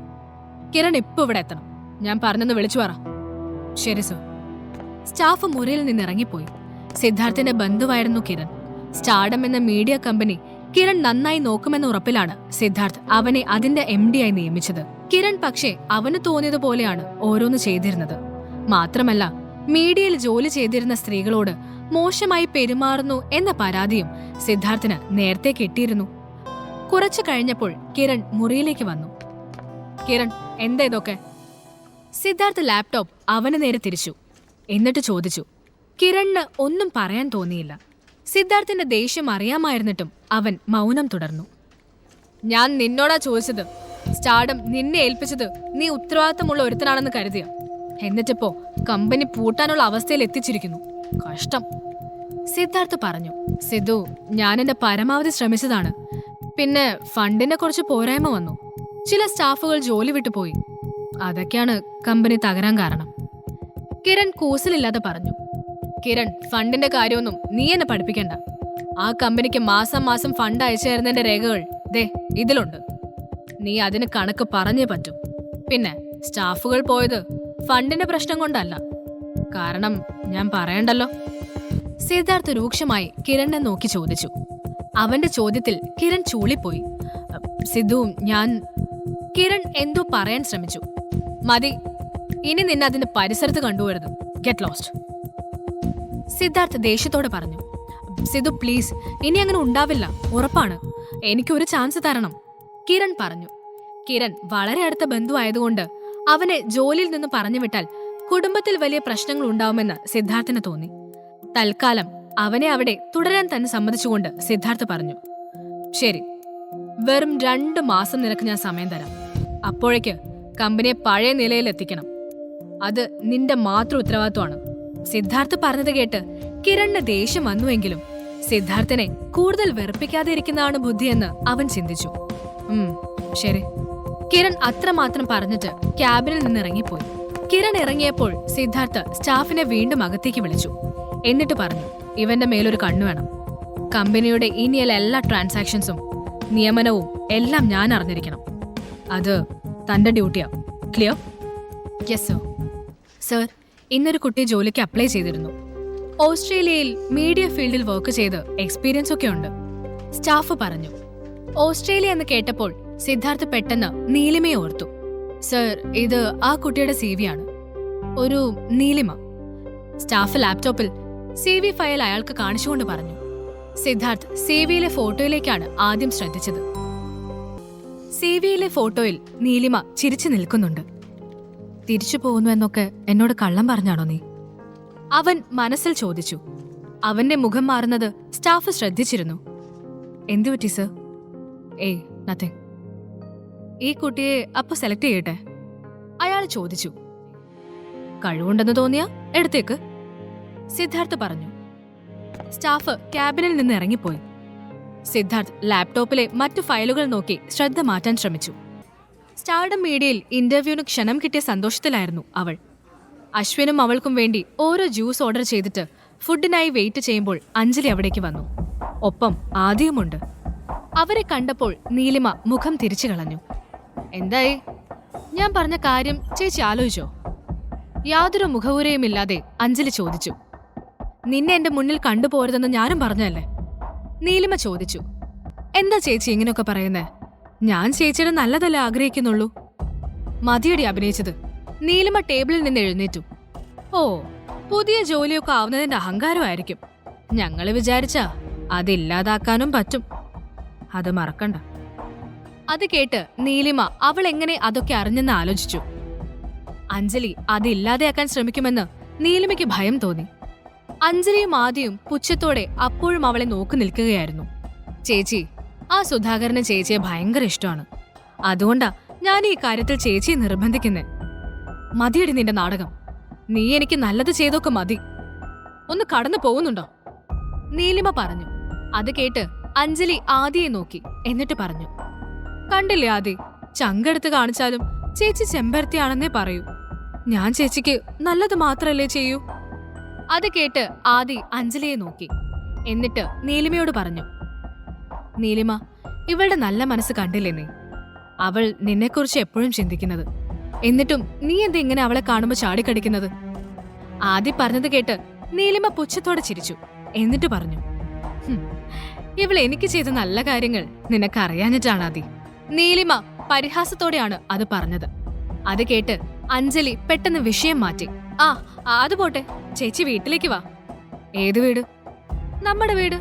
കിരൺ ഇപ്പൊ ഇവിടെ എത്തണം. ഞാൻ പറഞ്ഞെന്ന് വിളിച്ചു പറ. ശരി സർ. സ്റ്റാഫ് മുറിയിൽ നിന്നിറങ്ങിപ്പോയി. സിദ്ധാർത്ഥിന്റെ ബന്ധുവായിരുന്നു കിരൺ. സ്റ്റാർഡം എന്ന മീഡിയ കമ്പനി കിരൺ നന്നായി നോക്കുമെന്ന ഉറപ്പിലാണ് സിദ്ധാർത്ഥ് അവനെ അതിന്റെ MD ആയി നിയമിച്ചത്. കിരൺ പക്ഷേ അവന് തോന്നിയതുപോലെയാണ് ഓരോന്ന് ചെയ്തിരുന്നത്. മാത്രമല്ല, മീഡിയയിൽ ജോലി ചെയ്തിരുന്ന സ്ത്രീകളോട് മോശമായി പെരുമാറുന്നു എന്ന പരാതിയും സിദ്ധാർത്ഥിന് നേരത്തെ കിട്ടിയിരുന്നു. കുറച്ചു കഴിഞ്ഞപ്പോൾ കിരൺ മുറിയിലേക്ക് വന്നു. കിരൺ, എന്താ ഇതൊക്കെ? സിദ്ധാർത്ഥ് ലാപ്ടോപ്പ് അവന് നേരെ തിരിച്ചു. എന്നിട്ട് ചോദിച്ചു. കിരണിന് ഒന്നും പറയാൻ തോന്നിയില്ല. സിദ്ധാർത്ഥിന്റെ ദേഷ്യം അറിയാമായിരുന്നിട്ടും അവൻ മൗനം തുടർന്നു. ഞാൻ നിന്നോടാ ചോദിച്ചത്. സ്റ്റാർഡം നിന്നെ ഏൽപ്പിച്ചത് നീ ഉത്തരവാദിത്തമുള്ള ഒരുത്തനാണെന്ന് കരുതിയ. എന്നിട്ടിപ്പോ കമ്പനി പൂട്ടാനുള്ള അവസ്ഥയിൽ എത്തിച്ചിരിക്കുന്നു. കഷ്ടം. സിദ്ധാർത്ഥ് പറഞ്ഞു. സിദ്ധു, ഞാൻ എന്റെ പരമാവധി ശ്രമിച്ചതാണ്. പിന്നെ ഫണ്ടിനെ കുറച്ച് പോരായ്മ വന്നു. ചില സ്റ്റാഫുകൾ ജോലി വിട്ടുപോയി. അതൊക്കെയാണ് കമ്പനി തകരാൻ കാരണം. കിരൺ കൂസലില്ലാതെ പറഞ്ഞു. കിരൺ, ഫണ്ടിന്റെ കാര്യമൊന്നും നീ എന്നെ പഠിപ്പിക്കണ്ട. ആ കമ്പനിക്ക് മാസം മാസം ഫണ്ട് അയച്ചു തരുന്നതിന്റെ രേഖകൾ ദേ ഇതിലുണ്ട്. നീ അതിന് കണക്ക് പറഞ്ഞേ പറ്റൂ. പിന്നെ സ്റ്റാഫുകൾ പോയത് ഫണ്ടിന്റെ പ്രശ്നം കൊണ്ടല്ല. കാരണം ഞാൻ പറയണ്ടല്ലോ. സിദ്ധാർത്ഥ് രൂക്ഷമായി കിരണിനെ നോക്കി ചോദിച്ചു. അവന്റെ ചോദ്യത്തിൽ കിരൺ ചൂളിപ്പോയി. സിദ്ധു, ഞാൻ... കിരൺ എന്തോ പറയാൻ ശ്രമിച്ചു. മതി, ഇനി നിന്നെ അതിന്റെ പരിസരത്ത് കണ്ടുവരുത്. Get lost. സിദ്ധാർത്ഥ് ദേഷ്യത്തോടെ പറഞ്ഞു. സിദ്ധു പ്ലീസ്, ഇനി അങ്ങനെ ഉണ്ടാവില്ല, ഉറപ്പാണ്. എനിക്കൊരു ചാൻസ് തരണം. കിരൺ പറഞ്ഞു. കിരൺ വളരെ അടുത്ത ബന്ധുവായതുകൊണ്ട് അവനെ ജോലിയിൽ നിന്ന് പറഞ്ഞുവിട്ടാൽ കുടുംബത്തിൽ വലിയ പ്രശ്നങ്ങൾ ഉണ്ടാവുമെന്ന് സിദ്ധാർത്ഥിന് തോന്നി. തൽക്കാലം അവനെ അവിടെ തുടരാൻ തന്നെ സമ്മതിച്ചുകൊണ്ട് സിദ്ധാർത്ഥ് പറഞ്ഞു. ശരി, വെറും 2 മാസം നിനക്ക് ഞാൻ സമയം തരാം. അപ്പോഴേക്ക് കമ്പനിയെ പഴയ നിലയിൽ എത്തിക്കണം. അത് നിന്റെ മാത്രം ഉത്തരവാദിത്വമാണ്. സിദ്ധാർത്ഥ് പറഞ്ഞത് കേട്ട് കിരണിന് ദേഷ്യം വന്നുവെങ്കിലും സിദ്ധാർത്ഥിനെ കൂടുതൽ വെറുപ്പിക്കാതെ ഇരിക്കുന്നതാണ് ബുദ്ധിയെന്ന് അവൻ ചിന്തിച്ചു. ശരി. കിരൺ അത്രമാത്രം പറഞ്ഞിട്ട് ക്യാബിനിൽ നിന്ന് ഇറങ്ങിപ്പോയി. കിരൺ ഇറങ്ങിയപ്പോൾ സിദ്ധാർത്ഥ് സ്റ്റാഫിനെ വീണ്ടും അകത്തേക്ക് വിളിച്ചു. എന്നിട്ട് പറഞ്ഞു, ഇവന്റെ മേലൊരു കണ്ണു വേണം. കമ്പനിയുടെ ഇനിയുള്ള എല്ലാ ട്രാൻസാക്ഷൻസും നിയമനവും എല്ലാം ഞാൻ അറിഞ്ഞിരിക്കണം. അത് തന്റെ ഡ്യൂട്ടിയാ. ക്ലിയർ? Yes sir. സർ, ഇന്നൊരു കുട്ടി ജോലിക്ക് അപ്ലൈ ചെയ്തിരുന്നു. ഓസ്ട്രേലിയയിൽ മീഡിയ ഫീൽഡിൽ വർക്ക് ചെയ്ത് എക്സ്പീരിയൻസ് ഒക്കെ ഉണ്ട്. സ്റ്റാഫ് പറഞ്ഞു. ഓസ്ട്രേലിയ എന്ന് കേട്ടപ്പോൾ സിദ്ധാർത്ഥ് പെട്ടെന്ന് നീലിമയെ ഓർത്തു. സർ, ഇത് ആ കുട്ടിയുടെ CV ആണ്. ഒരു നീലിമ. സ്റ്റാഫ് ലാപ്ടോപ്പിൽ CV ഫയൽ അയാൾക്ക് കാണിച്ചുകൊണ്ട് പറഞ്ഞു. സിദ്ധാർത്ഥ് CVയിലെ ഫോട്ടോയിലേക്കാണ് ആദ്യം ശ്രദ്ധിച്ചത്. CVയിലെ ഫോട്ടോയിൽ നീലിമ ചിരിച്ചു നിൽക്കുന്നുണ്ട്. തിരിച്ചു പോകുന്നു എന്നൊക്കെ എന്നോട് കള്ളം പറഞ്ഞാണോ നീ? അവൻ മനസ്സിൽ ചോദിച്ചു. അവന്റെ മുഖം മാറുന്നത് സ്റ്റാഫ് ശ്രദ്ധിച്ചിരുന്നു. എന്തുപറ്റി സർ? ഏയ് നത്തിങ്. ഈ കുട്ടിയെ അപ്പൊ സെലക്ട് ചെയ്യട്ടെ? അയാൾ ചോദിച്ചു. കഴിവുണ്ടെന്ന് തോന്നിയാ എടുത്തേക്ക്, സിദ്ധാർത്ഥ് പറഞ്ഞു. സ്റ്റാഫ് ക്യാബിനിൽ നിന്ന് ഇറങ്ങിപ്പോയി. സിദ്ധാർത്ഥ് ലാപ്ടോപ്പിലെ മറ്റു ഫയലുകൾ നോക്കി ശ്രദ്ധ മാറ്റാൻ ശ്രമിച്ചു. സ്റ്റാർഡം മീഡിയയിൽ ഇന്റർവ്യൂവിന് ക്ഷണം കിട്ടിയ സന്തോഷത്തിലായിരുന്നു അവൾ. അശ്വിനും അവൾക്കും വേണ്ടി ഓരോ ജ്യൂസ് ഓർഡർ ചെയ്തിട്ട് ഫുഡിനായി വെയിറ്റ് ചെയ്യുമ്പോൾ അഞ്ജലി അവിടേക്ക് വന്നു. ഒപ്പം ആദിയുമുണ്ട്. അവരെ കണ്ടപ്പോൾ നീലിമ മുഖം തിരിച്ചു കളഞ്ഞു. എന്തായി? ഞാൻ പറഞ്ഞ കാര്യം ചേച്ചി ആലോചിച്ചോ? യാതൊരു മുഖവുരയുമില്ലാതെ അഞ്ജലി ചോദിച്ചു. നിന്നെ എന്റെ മുന്നിൽ കണ്ടുപോരുതെന്ന് ഞാനും പറഞ്ഞല്ലേ? നീലിമ ചോദിച്ചു. എന്താ ചേച്ചി ഇങ്ങനെയൊക്കെ പറയുന്നേ? ഞാൻ ചേച്ചിയുടെ നല്ലതല്ലേ ആഗ്രഹിക്കുന്നുള്ളൂ. മതിയടി അഭിനയിച്ചത്. നീലിമ ടേബിളിൽ നിന്ന് എഴുന്നേറ്റു. ഓ, പുതിയ ജോലിയൊക്കെ ആവുന്നതിന്റെ അഹങ്കാരമായിരിക്കും. ഞങ്ങള് വിചാരിച്ചാ അതില്ലാതാക്കാനും പറ്റും. അത് മറക്കണ്ട. അത് കേട്ട് നീലിമ അവൾ എങ്ങനെ അതൊക്കെ അറിഞ്ഞെന്ന് ആലോചിച്ചു. അഞ്ജലി അതില്ലാതെയാക്കാൻ ശ്രമിക്കുമെന്ന് നീലിമയ്ക്ക് ഭയം തോന്നി. അഞ്ജലിയും ആദിയും പുച്ഛത്തോടെ അപ്പോഴും അവളെ നോക്കി നിൽക്കുകയായിരുന്നു. ചേച്ചി, ആ സുധാകരന് ചേച്ചിയെ ഭയങ്കര ഇഷ്ടമാണ്. അതുകൊണ്ടാ ഞാൻ ഈ കാര്യത്തിൽ ചേച്ചിയെ നിർബന്ധിക്കുന്നേ. മതിയടി നിന്റെ നാടകം. നീ എനിക്ക് നല്ലത് ചെയ്തൊക്കെ മതി. ഒന്ന് കടന്നു പോകുന്നുണ്ടോ? നീലിമ പറഞ്ഞു. അത് കേട്ട് അഞ്ജലി ആദിയെ നോക്കി. എന്നിട്ട് പറഞ്ഞു, കണ്ടില്ലേ ആദി, ചങ്കെടുത്ത് കാണിച്ചാലും ചേച്ചി ചെമ്പരത്തിയാണെന്നേ പറയൂ. ഞാൻ ചേച്ചിക്ക് നല്ലത് മാത്രല്ലേ ചെയ്യൂ. അത് കേട്ട് ആദി അഞ്ജലിയെ നോക്കി. എന്നിട്ട് നീലിമയോട് പറഞ്ഞു, നീലിമ, ഇവളുടെ നല്ല മനസ്സ് കണ്ടില്ലേ നീ? അവൾ നിന്നെക്കുറിച്ച് എപ്പോഴും ചിന്തിക്കുന്നത്. എന്നിട്ടും നീ എന്താ ഇങ്ങനെ അവളെ കാണുമ്പോ ചാടിക്കടിക്കുന്നത്? ആദി പറഞ്ഞത് കേട്ട് നീലിമ പുച്ഛത്തോടെ ചിരിച്ചു. എന്നിട്ട് പറഞ്ഞു, ഇവൾ എനിക്ക് ചെയ്ത നല്ല കാര്യങ്ങൾ നിനക്കറിയാഞ്ഞിട്ടാണ് ആദി. നീലിമ പരിഹാസത്തോടെയാണ് അത് പറഞ്ഞത്. അത് കേട്ട് അഞ്ജലി പെട്ടെന്ന് വിഷയം മാറ്റി. ആ അത് പോട്ടെ, ചേച്ചി വീട്ടിലേക്ക് വാ. ഏത് വീട്? നമ്മുടെ വീട്.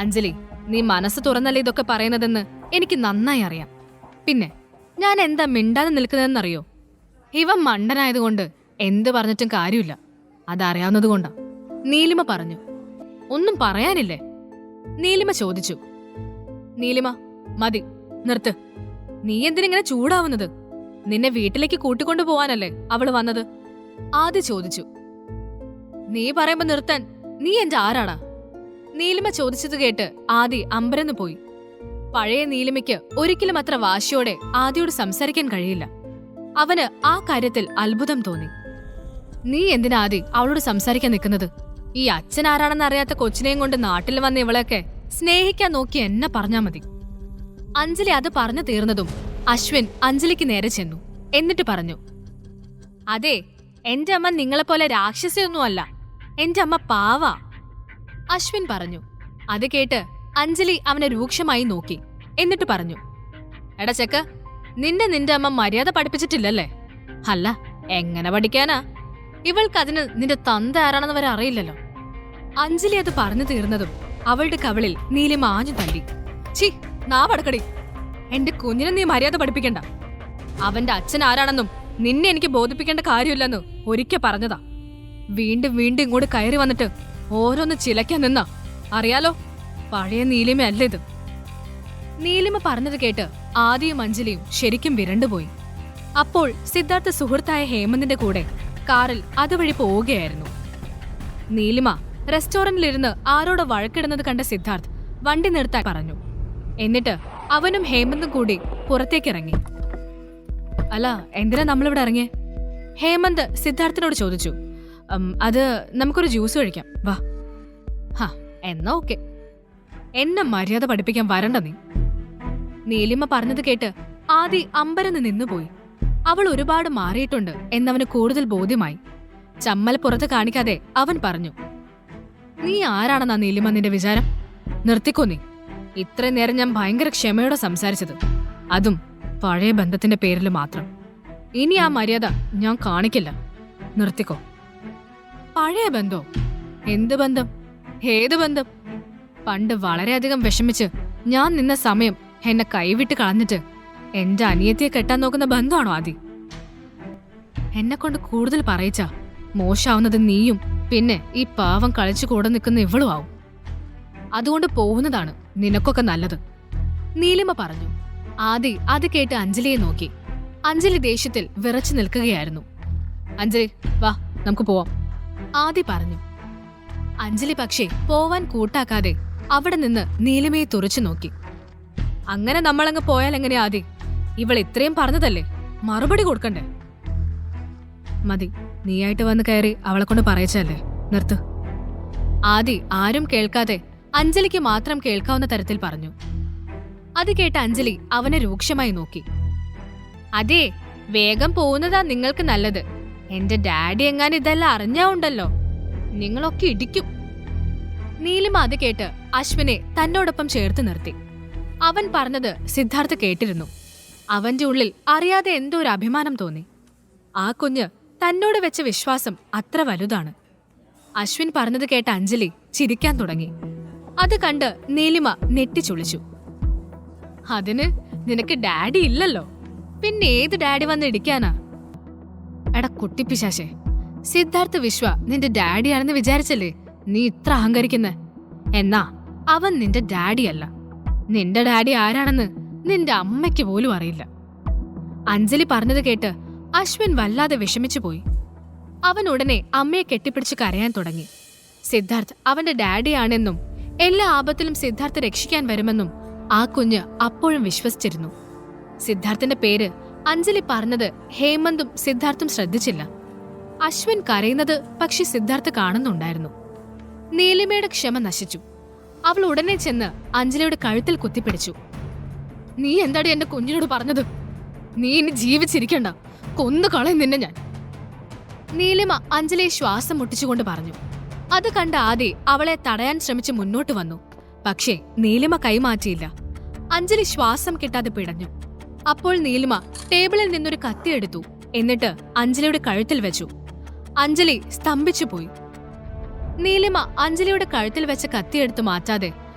അഞ്ജലി, നീ മനസ്സ് തുറന്നല്ലേ ഇതൊക്കെ പറയുന്നതെന്ന് എനിക്ക് നന്നായി അറിയാം. പിന്നെ ഞാൻ എന്താ മിണ്ടാതെ നിൽക്കുന്നതെന്നറിയോ? ഇവൻ മണ്ടനായതുകൊണ്ട് എന്ത് പറഞ്ഞിട്ടും കാര്യമില്ല, അതറിയാവുന്നതുകൊണ്ടാ. നീലിമ പറഞ്ഞു. ഒന്നും പറയാനില്ലേ? നീലിമ ചോദിച്ചു. നീലിമ, മതി, നിർത്ത്. നീ എന്തിനിങ്ങനെ ചൂടാവുന്നത്? നിന്നെ വീട്ടിലേക്ക് കൂട്ടിക്കൊണ്ടു പോവാനല്ലേ അവള് വന്നത്? ആദ്യ ചോദിച്ചു. നീ പറയുമ്പോ നിർത്താൻ നീ എന്റെ ആരാടാ? നീലിമ ചോദിച്ചത് കേട്ട് ആദി അമ്പരന്ന് പോയി. പഴയ നീലിമയ്ക്ക് ഒരിക്കലും അത്ര വാശിയോടെ ആദിയോട് സംസാരിക്കാൻ കഴിയില്ല. അവന് ആ കാര്യത്തിൽ അത്ഭുതം തോന്നി. നീ എന്തിനാ ആദി അവളോട് സംസാരിക്കാൻ നിൽക്കുന്നത്? ഈ അച്ഛൻ ആരാണെന്ന് അറിയാത്ത കൊച്ചിനെയും കൊണ്ട് നാട്ടിൽ വന്ന ഇവളെയൊക്കെ സ്നേഹിക്കാൻ നോക്കി എന്നെ പറഞ്ഞാ മതി. അഞ്ജലി അത് പറഞ്ഞു തീർന്നതും അശ്വിൻ അഞ്ജലിക്ക് നേരെ ചെന്നു. എന്നിട്ട് പറഞ്ഞു, അതെ, എന്റെ അമ്മ നിങ്ങളെപ്പോലെ രാക്ഷസിയൊന്നുമല്ല. എന്റെ അമ്മ പാവാ. അശ്വിൻ പറഞ്ഞു. അത് കേട്ട് അഞ്ജലി അവനെ രൂക്ഷമായി നോക്കി. എന്നിട്ട് പറഞ്ഞു, എടാ ചെക്ക, നിന്റെ അമ്മ മര്യാദ പഠിപ്പിച്ചിട്ടില്ലല്ലേ? അല്ല, എങ്ങനെ പഠിക്കാനാ? ഇവൾക്കതിന് നിന്റെ തന്ത ആരാണെന്ന് വരെ അറിയില്ലല്ലോ. അഞ്ജലി അത് പറഞ്ഞു തീർന്നതും അവളുടെ കവിളിൽ നീലിമ ആഞ്ഞു തല്ലി. ചി, നാവടക്കടി. എന്റെ കുഞ്ഞിനെ നീ മര്യാദ പഠിപ്പിക്കണ്ട. അവന്റെ അച്ഛൻ ആരാണെന്നും നിന്നെ എനിക്ക് ബോധിപ്പിക്കേണ്ട കാര്യമില്ലെന്ന് ഒരിക്കൽ പറഞ്ഞതാ. വീണ്ടും വീണ്ടും ഇങ്ങോട്ട് കയറി വന്നിട്ട് ഓരോന്ന് ചിലക്കാൻ നിന്നാ. അറിയാലോ, പഴയ നീലിമയല്ല ഇത്. നീലിമ പറഞ്ഞത് കേട്ട് ആദിയും അഞ്ജലിയും ശരിക്കും വിരണ്ടുപോയി. അപ്പോൾ സിദ്ധാർത്ഥ സുഹൃത്തായ ഹേമന്തിന്റെ കൂടെ കാറിൽ അതുവഴി പോവുകയായിരുന്നു. നീലിമ റെസ്റ്റോറന്റിലിരുന്ന് ആരോട് വഴക്കിടുന്നത് കണ്ട സിദ്ധാർത്ഥ് വണ്ടി നിർത്താൻ പറഞ്ഞു. എന്നിട്ട് അവനും ഹേമന്തും കൂടി പുറത്തേക്കിറങ്ങി. അല്ല, എന്തിനാ നമ്മളിവിടെ ഇറങ്ങിയേ? ഹേമന്ത് സിദ്ധാർത്ഥിനോട് ചോദിച്ചു. അത് നമുക്കൊരു ജ്യൂസ് കഴിക്കാം, വാ. ഹാ, എന്നാ ഓക്കെ. എന്നെ മര്യാദ പഠിപ്പിക്കാൻ വരണ്ട നീ. നീലിമ പറഞ്ഞത് കേട്ട് ആദി അമ്പരന്ന് നിന്നുപോയി. അവൾ ഒരുപാട് മാറിയിട്ടുണ്ട് എന്നവന് കൂടുതൽ ബോധ്യമായി. ചമ്മൽ പുറത്ത് കാണിക്കാതെ അവൻ പറഞ്ഞു, നീ ആരാണെന്നാ നീലിമ നിന്റെ വിചാരം? നിർത്തിക്കോ നീ. ഇത്രയും നേരം ഞാൻ ഭയങ്കര ക്ഷമയോടെ സംസാരിച്ചത്, അതും പഴയ ബന്ധത്തിന്റെ പേരിൽ മാത്രം. ഇനി ആ മര്യാദ ഞാൻ കാണിക്കില്ല. നിർത്തിക്കോ. പഴയ ബന്ധോ? എന്ത് ബന്ധം? ഏത് ബന്ധം? പണ്ട് വളരെയധികം വിഷമിച്ച് ഞാൻ നിന്ന സമയം എന്നെ കൈവിട്ട് കളഞ്ഞിട്ട് എന്റെ അനിയത്തിയെ കെട്ടാൻ നോക്കുന്ന ബന്ധമാണോ ആദി? എന്നെ കൊണ്ട് കൂടുതൽ പറയിച്ചാ മോശാവുന്നത് നീയും പിന്നെ ഈ പാവം കളിച്ചു കൂടെ നിൽക്കുന്ന ഇവളും ആവും. അതുകൊണ്ട് പോകുന്നതാണ് നിനക്കൊക്കെ നല്ലത്, നീലിമ പറഞ്ഞു. ആദി അത് കേട്ട് അഞ്ജലിയെ നോക്കി. അഞ്ജലി ദേഷ്യത്തിൽ വിറച്ചു നിൽക്കുകയായിരുന്നു. അഞ്ജലി, വാ, നമുക്ക് പോവാം, ആദി പറഞ്ഞു. അഞ്ജലി പക്ഷേ പോവാൻ കൂട്ടാക്കാതെ അവിടെ നിന്ന് നീലിമയെ തുറച്ചു നോക്കി. അങ്ങനെ നമ്മളങ്ങ് പോയാൽ എങ്ങനെയാ ആദി? ഇവൾ ഇത്രയും പറഞ്ഞതല്ലേ, മറുപടി കൊടുക്കണ്ടേ? മതി, നീയായിട്ട് വന്ന് കയറി അവളെ കൊണ്ട് പറയിച്ചല്ലേ, നിർത്ത്. ആദി ആരും കേൾക്കാതെ അഞ്ജലിക്ക് മാത്രം കേൾക്കാവുന്ന തരത്തിൽ പറഞ്ഞു. അത് കേട്ട അഞ്ജലി അവനെ രൂക്ഷമായി നോക്കി. അതെ, വേഗം പോകുന്നതാ നിങ്ങൾക്ക് നല്ലത്. എന്റെ ഡാഡി എങ്ങാനും ഇതെല്ലാം അറിഞ്ഞാ ഉണ്ടല്ലോ, നിങ്ങളൊക്കെ ഇടിക്കും. നീലിമ അത് കേട്ട് അശ്വിനെ തന്നോടൊപ്പം ചേർത്ത് നിർത്തി. അവൻ പറഞ്ഞത് സിദ്ധാർത്ഥ കേട്ടിരുന്നു. അവന്റെ ഉള്ളിൽ അറിയാതെ എന്തോ ഒരു അഭിമാനം തോന്നി. ആ കുഞ്ഞ് തന്നോട് വെച്ച വിശ്വാസം അത്ര വലുതാണ്. അശ്വിൻ പറഞ്ഞത് കേട്ട അഞ്ജലി ചിരിക്കാൻ തുടങ്ങി. അത് കണ്ട് നീലിമ നെട്ടിച്ചുളിച്ചു. അതിന് നിനക്ക് ഡാഡി ഇല്ലല്ലോ, പിന്നെ ഏത് ഡാഡി വന്ന് ഇടിക്കാനാ? എടാ കുട്ടിപ്പിശാശേ, സിദ്ധാർത്ഥ വിശ്വ നിന്റെ ഡാഡിയാണെന്ന് വിചാരിച്ചല്ലേ നീ ഇത്ര അഹങ്കരിക്കുന്നെ? എന്നാ അവൻ നിന്റെ ഡാഡിയല്ല. നിന്റെ ഡാഡി ആരാണെന്ന് നിന്റെ അമ്മയ്ക്ക് പോലും അറിയില്ല. അഞ്ജലി പറഞ്ഞത് കേട്ട് അശ്വിൻ വല്ലാതെ വിഷമിച്ചു പോയി. അവൻ ഉടനെ അമ്മയെ കെട്ടിപ്പിടിച്ച് കരയാൻ തുടങ്ങി. സിദ്ധാർത്ഥ് അവന്റെ ഡാഡിയാണെന്നും എല്ലാ ആപത്തിലും സിദ്ധാർത്ഥ രക്ഷിക്കാൻ വരുമെന്നും ആ കുഞ്ഞ് അപ്പോഴും വിശ്വസിച്ചിരുന്നു. സിദ്ധാർത്ഥിന്റെ പേര് അഞ്ജലി പറഞ്ഞത് ഹേമന്തും സിദ്ധാർത്ഥും ശ്രദ്ധിച്ചില്ല. അശ്വിൻ കരയുന്നത് പക്ഷെ സിദ്ധാർത്ഥ കാണുന്നുണ്ടായിരുന്നു. നീലിമയുടെ ക്ഷമ നശിച്ചു. അവൾ ഉടനെ ചെന്ന് അഞ്ജലിയുടെ കഴുത്തിൽ കുത്തിപ്പിടിച്ചു. നീ എന്താടി എന്റെ കുഞ്ഞിനോട് പറഞ്ഞത്? നീ ഇനി ജീവിച്ചിരിക്കണ്ട, കൊന്നു കളയും നിന്നെ ഞാൻ. നീലിമ അഞ്ജലിയെ ശ്വാസം മുട്ടിച്ചുകൊണ്ട് പറഞ്ഞു. അത് കണ്ട ആദി അവളെ തടയാൻ ശ്രമിച്ച് മുന്നോട്ട് വന്നു. പക്ഷേ നീലിമ കൈമാറ്റിയില്ല. അഞ്ജലി ശ്വാസം കിട്ടാതെ പിടഞ്ഞു. അപ്പോൾ നീലിമ ടേബിളിൽ നിന്നൊരു കത്തിയെടുത്തു. എന്നിട്ട് അഞ്ജലിയുടെ കഴുത്തിൽ വെച്ചു. അഞ്ജലി സ്തംഭിച്ചുപോയി. നീലിമ അഞ്ജലിയുടെ കഴുത്തിൽ വെച്ച കത്തിയെടുത്ത് മാറ്റാതെ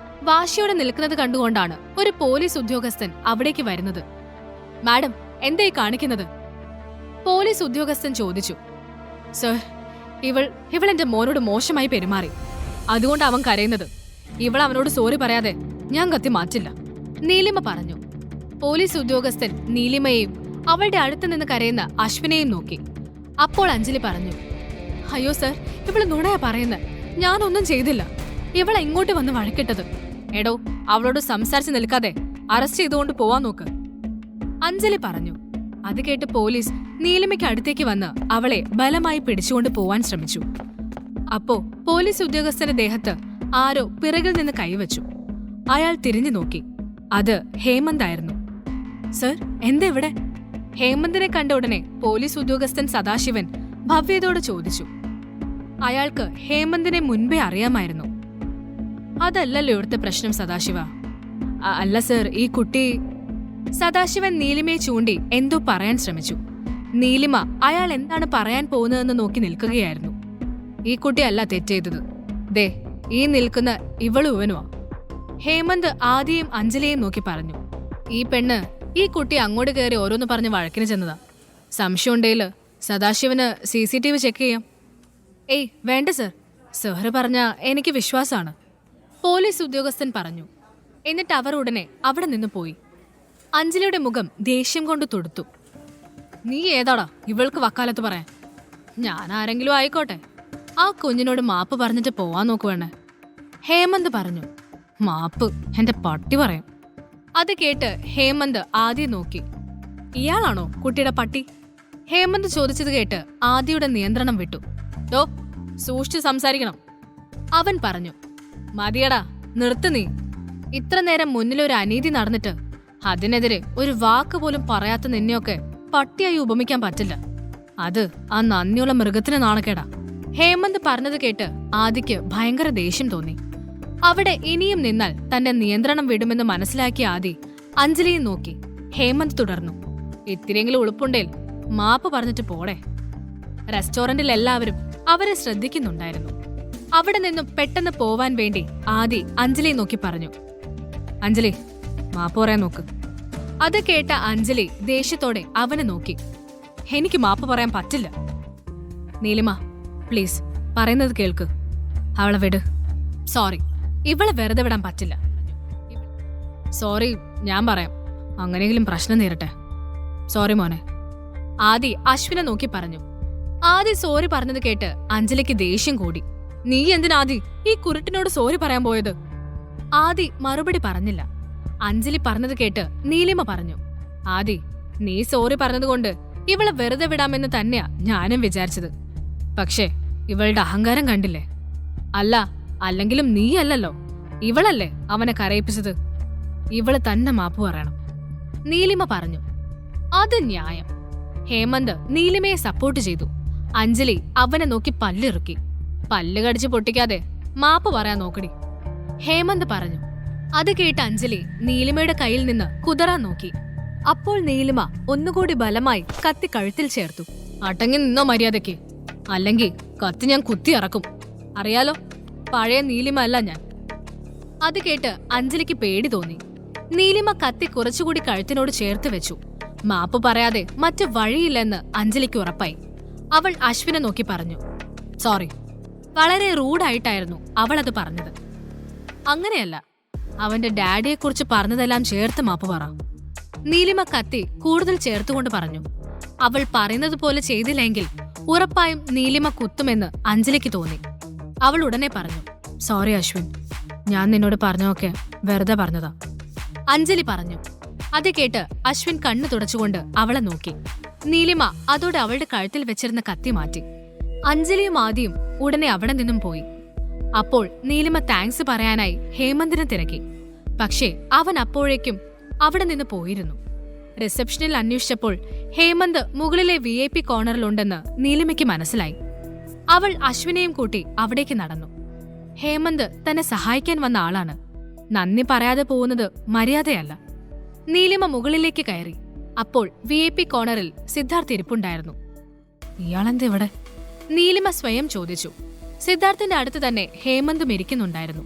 വാശിയോടെ നിൽക്കുന്നത് കണ്ടുകൊണ്ടാണ് ഒരു പോലീസ് ഉദ്യോഗസ്ഥൻ അവിടേക്ക് വരുന്നത്. മാഡം, എന്തായി കാണിക്കുന്നത്? പോലീസ് ഉദ്യോഗസ്ഥൻ ചോദിച്ചു. സർ, ഇവൾ എന്റെ മോനോട് മോശമായി പെരുമാറി, അതുകൊണ്ട് അവൻ കരയുന്നത്. ഇവൾ അവനോട് സോറി പറയാതെ ഞാൻ കത്തി മാറ്റില്ല, നീലിമ പറഞ്ഞു. പോലീസ് ഉദ്യോഗസ്ഥൻ നീലിമയെയും അവളുടെ അടുത്ത് നിന്ന് കരയുന്ന അശ്വിനെയും നോക്കി. അപ്പോൾ അഞ്ജലി പറഞ്ഞു, അയ്യോ സർ, ഇവള് നുണയാ പറയുന്നത്. ഞാനൊന്നും ചെയ്തില്ല. ഇവളെ ഇങ്ങോട്ട് വന്ന് വഴക്കിട്ടത്. എടോ, അവളോട് സംസാരിച്ച് നിൽക്കാതെ അറസ്റ്റ് ചെയ്തുകൊണ്ട് പോവാൻ നോക്ക്, അഞ്ജലി പറഞ്ഞു. അത് കേട്ട് പോലീസ് നീലിമയ്ക്ക് അടുത്തേക്ക് വന്ന് അവളെ ബലമായി പിടിച്ചുകൊണ്ട് പോവാൻ ശ്രമിച്ചു. അപ്പോ പോലീസ് ഉദ്യോഗസ്ഥന്റെ ദേഹത്ത് ആരോ പിറകിൽ നിന്ന് കൈവച്ചു. അയാൾ തിരിഞ്ഞു നോക്കി. അത് ഹേമന്ത് ആയിരുന്നു. സർ, എന്താ ഇവിടെ? ഹേമന്തിനെ കണ്ട ഉടനെ പോലീസ് ഉദ്യോഗസ്ഥൻ സദാശിവൻ ഭവ്യതയോട് ചോദിച്ചു. അയാൾക്ക് ഹേമന്തിനെ മുൻപേ അറിയാമായിരുന്നു. അതല്ലല്ലോ ഇവിടുത്തെ പ്രശ്നം സദാശിവ. അല്ല സർ, ഈ കുട്ടി... സദാശിവൻ നീലിമയെ ചൂണ്ടി എന്തോ പറയാൻ ശ്രമിച്ചു. നീലിമ അയാൾ എന്താണ് പറയാൻ പോകുന്നതെന്ന് നോക്കി നിൽക്കുകയായിരുന്നു. ഈ കുട്ടിയല്ല തെറ്റ് ചെയ്തത്. ദേ, ഈ നിൽക്കുന്ന ഇവളും ഇവനുമാ. ഹേമന്ത് ആദിയും അഞ്ജലിയെയും നോക്കി പറഞ്ഞു. ഈ പെണ്ണ് ഈ കുട്ടി അങ്ങോട്ട് കയറി ഓരോന്ന് പറഞ്ഞ് വഴക്കിന് ചെന്നതാ. സംശയമുണ്ടേല് സദാശിവന് CCTV ചെക്ക് ചെയ്യാം. ഏയ് വേണ്ട സർ, സാറ് പറഞ്ഞ എനിക്ക് വിശ്വാസമാണ്, പോലീസ് ഉദ്യോഗസ്ഥൻ പറഞ്ഞു. എന്നിട്ട് അവർ ഉടനെ അവിടെ നിന്ന് പോയി. അഞ്ജലിയുടെ മുഖം ദേഷ്യം കൊണ്ട് തുടുത്തു. നീ ഏതാടാ ഇവൾക്ക് വക്കാലത്ത് പറയാൻ? ഞാൻ ആരെങ്കിലും ആയിക്കോട്ടെ, ആ കുഞ്ഞിനോട് മാപ്പ് പറഞ്ഞിട്ട് പോവാൻ നോക്കുവേണേ, ഹേമന്ത് പറഞ്ഞു. മാപ്പ് എന്റെ പട്ടി പറയും. അത് കേട്ട് ഹേമന്ത് ആദ്യം നോക്കി. ഇയാളാണോ കുട്ടിയുടെ പട്ടി? ഹേമന്ത് ചോദിച്ചത് കേട്ട് ആദിയുടെ നിയന്ത്രണം വിട്ടു. ഡോ, സൂക്ഷിച്ച് സംസാരിക്കണം, അവൻ പറഞ്ഞു. മതിയടാ, നിർത്ത് നീ. ഇത്ര നേരം മുന്നിലൊരു അനീതി നടന്നിട്ട് അതിനെതിരെ ഒരു വാക്ക് പോലും പറയാത്ത നിന്നെയൊക്കെ പട്ടിയായി ഉപമിക്കാൻ പറ്റില്ല. അത് ആ നന്ദിയുള്ള മൃഗത്തിന് നാണക്കേടാ. ഹേമന്ത് പറഞ്ഞത് കേട്ട് ആദിക്ക് ഭയങ്കര ദേഷ്യം തോന്നി. അവിടെ ഇനിയും നിന്നാൽ തന്റെ നിയന്ത്രണം വിടുമെന്ന് മനസ്സിലാക്കിയ ആദി അഞ്ജലിയെ നോക്കി. ഹേമന്ത് തുടർന്നു. ഇത്തിരിയെങ്കിലും ഉളുപ്പുണ്ടേൽ മാപ്പ് പറഞ്ഞിട്ട് പോടെ. റെസ്റ്റോറന്റിൽ എല്ലാവരും അവരെ ശ്രദ്ധിക്കുന്നുണ്ടായിരുന്നു. അവിടെ നിന്നും പെട്ടെന്ന് പോവാൻ വേണ്ടി ആദി അഞ്ജലിയെ നോക്കി പറഞ്ഞു. അഞ്ജലി, മാപ്പ് പറയാൻ നോക്ക്. അത് കേട്ട അഞ്ജലി ദേഷ്യത്തോടെ അവനെ നോക്കി. എനിക്ക് മാപ്പ് പറയാൻ പറ്റില്ല. നീലിമ, പ്ലീസ് പറയുന്നത് കേൾക്ക്. അവളെ വിട്. സോറി, ഇവളെ വെറുതെ വിടാൻ പറ്റില്ല. സോറി, ഞാൻ പറയാം. അങ്ങനെയെങ്കിലും പ്രശ്നം നേരട്ടെ. സോറി മോനെ, ആദി അശ്വിനെ നോക്കി പറഞ്ഞു. ആദി സോറി പറഞ്ഞത് കേട്ട് അഞ്ജലിക്ക് ദേഷ്യം കൂടി. നീ എന്തിനാദി ഈ കുരുട്ടിനോട് സോറി പറയാൻ പോയത്? ആദി മറുപടി പറഞ്ഞില്ല. അഞ്ജലി പറഞ്ഞത് കേട്ട് നീലിമ പറഞ്ഞു. ആദി, നീ സോറി പറഞ്ഞതുകൊണ്ട് ഇവളെ വെറുതെ വിടാമെന്ന് തന്നെയാ ഞാനും വിചാരിച്ചത്. പക്ഷേ ഇവളുടെ അഹങ്കാരം കണ്ടില്ലേ? അല്ലെങ്കിലും നീയല്ലല്ലോ, ഇവളല്ലേ അവനെ കരയിപ്പിച്ചത്. ഇവള് തന്നെ മാപ്പ് പറയണം, നീലിമ പറഞ്ഞു. അത് ന്യായം. ഹേമന്ത് നീലിമയെ സപ്പോർട്ട് ചെയ്തു. അഞ്ജലി അവനെ നോക്കി പല്ലിറുക്കി. പല്ല് കടിച്ച് പൊട്ടിക്കാതെ മാപ്പ് പറയാൻ നോക്കടി, ഹേമന്ത് പറഞ്ഞു. അത് കേട്ട് അഞ്ജലി നീലിമയുടെ കയ്യിൽ നിന്ന് കുതറാൻ നോക്കി. അപ്പോൾ നീലിമ ഒന്നുകൂടി ബലമായി കത്തി കഴുത്തിൽ ചേർത്തു. അടങ്ങി നിന്നോ മര്യാദയ്ക്ക്, അല്ലെങ്കിൽ കത്തി ഞാൻ കുത്തി ഇറക്കും. അറിയാലോ, പഴയ നീലിമ അല്ല ഞാൻ. അത് കേട്ട് അഞ്ജലിക്ക് പേടി തോന്നി. നീലിമ കത്തി കുറച്ചുകൂടി കഴുത്തിനോട് ചേർത്ത് വെച്ചു. മാപ്പ് പറയാതെ മറ്റു വഴിയില്ലെന്ന് അഞ്ജലിക്ക് ഉറപ്പായി. അവൾ അശ്വിനെ നോക്കി പറഞ്ഞു. സോറി. വളരെ റൂഡായിട്ടായിരുന്നു അവൾ അത് പറഞ്ഞത്. അങ്ങനെയല്ല, അവന്റെ ഡാഡിയെക്കുറിച്ച് പറഞ്ഞതെല്ലാം ചേർത്ത് മാപ്പ് പറ. നീലിമ കത്തി കൂടുതൽ ചേർത്തുകൊണ്ട് പറഞ്ഞു. അവൾ പറയുന്നത് പോലെ ചെയ്തില്ലെങ്കിൽ ഉറപ്പായും നീലിമ കുത്തുമെന്ന് അഞ്ജലിക്ക് തോന്നി. അവൾ ഉടനെ പറഞ്ഞു. സോറി അശ്വിൻ, ഞാൻ നിന്നോട് പറഞ്ഞൊക്കെ വെറുതെ പറഞ്ഞതാ, അഞ്ജലി പറഞ്ഞു. അത് കേട്ട് അശ്വിൻ കണ്ണു തുടച്ചുകൊണ്ട് അവളെ നോക്കി. നീലിമ അതോടെ അവളുടെ കഴുത്തിൽ വെച്ചിരുന്ന കത്തി മാറ്റി. അഞ്ജലിയും ആദിയും ഉടനെ അവിടെ നിന്നും പോയി. അപ്പോൾ നീലിമ താങ്ക്സ് പറയാനായി ഹേമന്തിനെ തിരക്കി. പക്ഷേ അവൻ അപ്പോഴേക്കും അവിടെ നിന്ന് പോയിരുന്നു. റിസപ്ഷനിൽ അന്വേഷിച്ചപ്പോൾ ഹേമന്ത് മുകളിലെ VIP കോർണറിലുണ്ടെന്ന് നീലിമയ്ക്ക് മനസ്സിലായി. അവൾ അശ്വിനെയും കൂട്ടി അവിടേക്ക് നടന്നു. ഹേമന്ത് തന്നെ സഹായിക്കാൻ വന്ന ആളാണ്. നന്ദി പറയാതെ പോകുന്നത് മര്യാദയല്ല. നീലിമ മുകളിലേക്ക് കയറി. അപ്പോൾ VIP കോർണറിൽ സിദ്ധാർത്ഥ് ഇരിപ്പുണ്ടായിരുന്നു. ഇയാളെന്തിവിടെ? നീലിമ സ്വയം ചോദിച്ചു. സിദ്ധാർത്ഥിന്റെ അടുത്ത് തന്നെ ഹേമന്തും ഇരിക്കുന്നുണ്ടായിരുന്നു.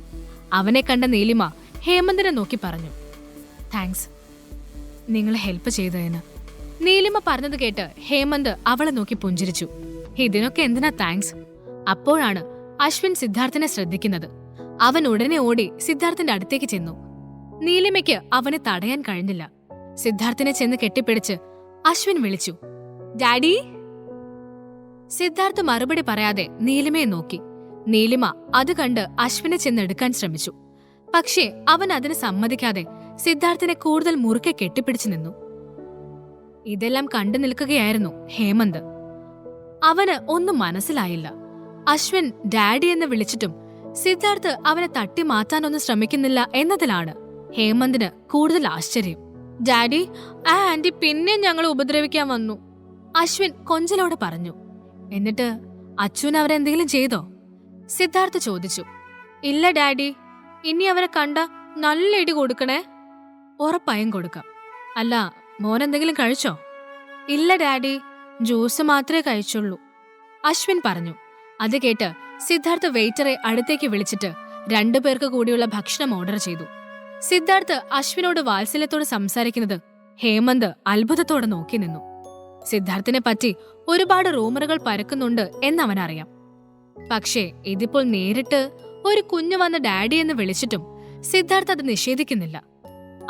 അവനെ കണ്ട നീലിമ ഹേമന്തിനെ നോക്കി പറഞ്ഞു, താങ്ക്സ്, നിങ്ങളെ ഹെൽപ്പ് ചെയ്തതിന്. നീലിമ പറഞ്ഞത് കേട്ട് ഹേമന്ത് അവളെ നോക്കി പുഞ്ചിരിച്ചു. ഇതിനൊക്കെ എന്തിനാ താങ്ക്സ്? അപ്പോഴാണ് അശ്വിൻ സിദ്ധാർത്ഥിനെ ശ്രദ്ധിക്കുന്നത്. അവൻ ഉടനെ ഓടി സിദ്ധാർത്ഥിന്റെ അടുത്തേക്ക് ചെന്നു. നീലിമയ്ക്ക് അവനെ തടയാൻ കഴിഞ്ഞില്ല. സിദ്ധാർത്ഥിനെ ചെന്ന് കെട്ടിപ്പിടിച്ച് അശ്വിൻ വിളിച്ചു, ഡാഡി. സിദ്ധാർത്ഥ് മറുപടി പറയാതെ നീലിമയെ നോക്കി. നീലിമ അത് കണ്ട് അശ്വിനെ ചെന്നെടുക്കാൻ ശ്രമിച്ചു. പക്ഷേ അവൻ അതിന് സമ്മതിക്കാതെ സിദ്ധാർത്ഥിനെ കൂടുതൽ മുറുക്കെ കെട്ടിപ്പിടിച്ചു നിന്നു. ഇതെല്ലാം കണ്ടു നിൽക്കുകയായിരുന്നു ഹേമന്ത്. അവന് ഒന്നും മനസ്സിലായില്ല. അശ്വിൻ ഡാഡി എന്ന് വിളിച്ചിട്ടും സിദ്ധാർത്ഥ് അവനെ തട്ടി മാറ്റാനൊന്നും ശ്രമിക്കുന്നില്ല എന്നതിലാണ് ഹേമന്തിന് കൂടുതൽ ആശ്ചര്യം. ഡാഡി, ആ ആന്റി പിന്നെ ഞങ്ങളെ ഉപദ്രവിക്കാൻ വന്നു, അശ്വിൻ കൊഞ്ചലോടെ പറഞ്ഞു. എന്നിട്ട് അച്ഛൻ അവരെന്തെങ്കിലും ചെയ്തോ? സിദ്ധാർത്ഥ് ചോദിച്ചു. ഇല്ല ഡാഡി, ഇനി അവരെ കണ്ട നല്ല ഇടി കൊടുക്കണേ. ഉറപ്പായും കൊടുക്കാം. അല്ല, മോനെന്തെങ്കിലും കഴിച്ചോ? ഇല്ല ഡാഡി, ജ്യൂസ് മാത്രമേ കഴിച്ചുള്ളൂ, അശ്വിൻ പറഞ്ഞു. അത് കേട്ട് സിദ്ധാർത്ഥ് വെയിറ്ററെ അടുത്തേക്ക് വിളിച്ചിട്ട് 2 പേർക്ക് കൂടിയുള്ള ഭക്ഷണം ഓർഡർ ചെയ്തു. സിദ്ധാർത്ഥ് അശ്വിനോട് വാത്സല്യത്തോട് സംസാരിക്കുന്നത് ഹേമന്ത് അത്ഭുതത്തോടെ നോക്കി നിന്നു. സിദ്ധാർത്ഥിനെ പറ്റി ഒരുപാട് റൂമറുകൾ പരക്കുന്നുണ്ട് എന്നവനറിയാം. പക്ഷേ ഇതിപ്പോൾ നേരിട്ട് ഒരു കുഞ്ഞു വന്ന് ഡാഡി എന്ന് വിളിച്ചിട്ടും സിദ്ധാർത്ഥ് അത് നിഷേധിക്കുന്നില്ല.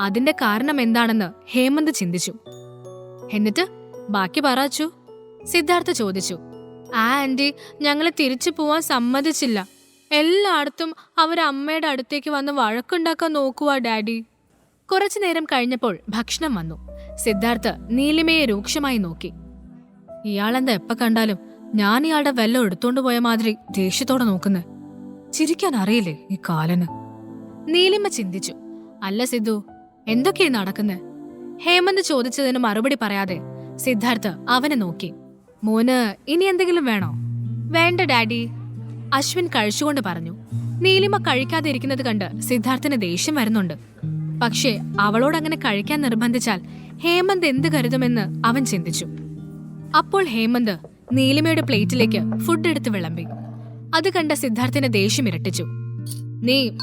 അതിന്റെ കാരണം എന്താണെന്ന് ഹേമന്ത് ചിന്തിച്ചു. എന്നിട്ട് ബാക്കി പറച്ചു, സിദ്ധാർത്ഥ് ചോദിച്ചു. ആ ആന്റി ഞങ്ങളെ തിരിച്ചു പോവാൻ സമ്മതിച്ചില്ല. എല്ലായിടത്തും അവരമ്മയുടെ അടുത്തേക്ക് വന്ന് വഴക്കുണ്ടാക്കാൻ നോക്കുവാ ഡാഡി. കുറച്ചു നേരം കഴിഞ്ഞപ്പോൾ ഭക്ഷണം വന്നു. സിദ്ധാർത്ഥ് നീലിമയെ രൂക്ഷമായി നോക്കി. ഇയാളെന്താ എപ്പ കണ്ടാലും ഞാൻ ഇയാളുടെ വെല്ലം എടുത്തോണ്ട് പോയ മാതിരി ദേഷ്യത്തോടെ നോക്കുന്നേ? ചിരിക്കാൻ അറിയില്ലേ ഈ കാലന്? നീലിമ ചിന്തിച്ചു. അല്ല സിദ്ധു, എന്തൊക്കെയാ നടക്കുന്നേ? ഹേമന്ത് ചോദിച്ചതിന് മറുപടി പറയാതെ സിദ്ധാർത്ഥ് അവനെ നോക്കി. മോന് ഇനി എന്തെങ്കിലും വേണോ? വേണ്ട ഡാഡി, അശ്വിൻ കഴിച്ചുകൊണ്ട് പറഞ്ഞു. നീലിമ കഴിക്കാതെ ഇരിക്കുന്നത് കണ്ട് സിദ്ധാർത്ഥിന് ദേഷ്യം വരുന്നുണ്ട്. പക്ഷേ അവളോടങ്ങനെ കഴിക്കാൻ നിർബന്ധിച്ചാൽ ഹേമന്ത് എന്ത് കരുതുമെന്ന് അവൻ ചിന്തിച്ചു. അപ്പോൾ ഹേമന്ത് നീലിമയുടെ പ്ലേറ്റിലേക്ക് ഫുഡ് എടുത്ത് വിളമ്പി. അത് കണ്ട സിദ്ധാർത്ഥിന്റെ ദേഷ്യം ഇരട്ടിച്ചു.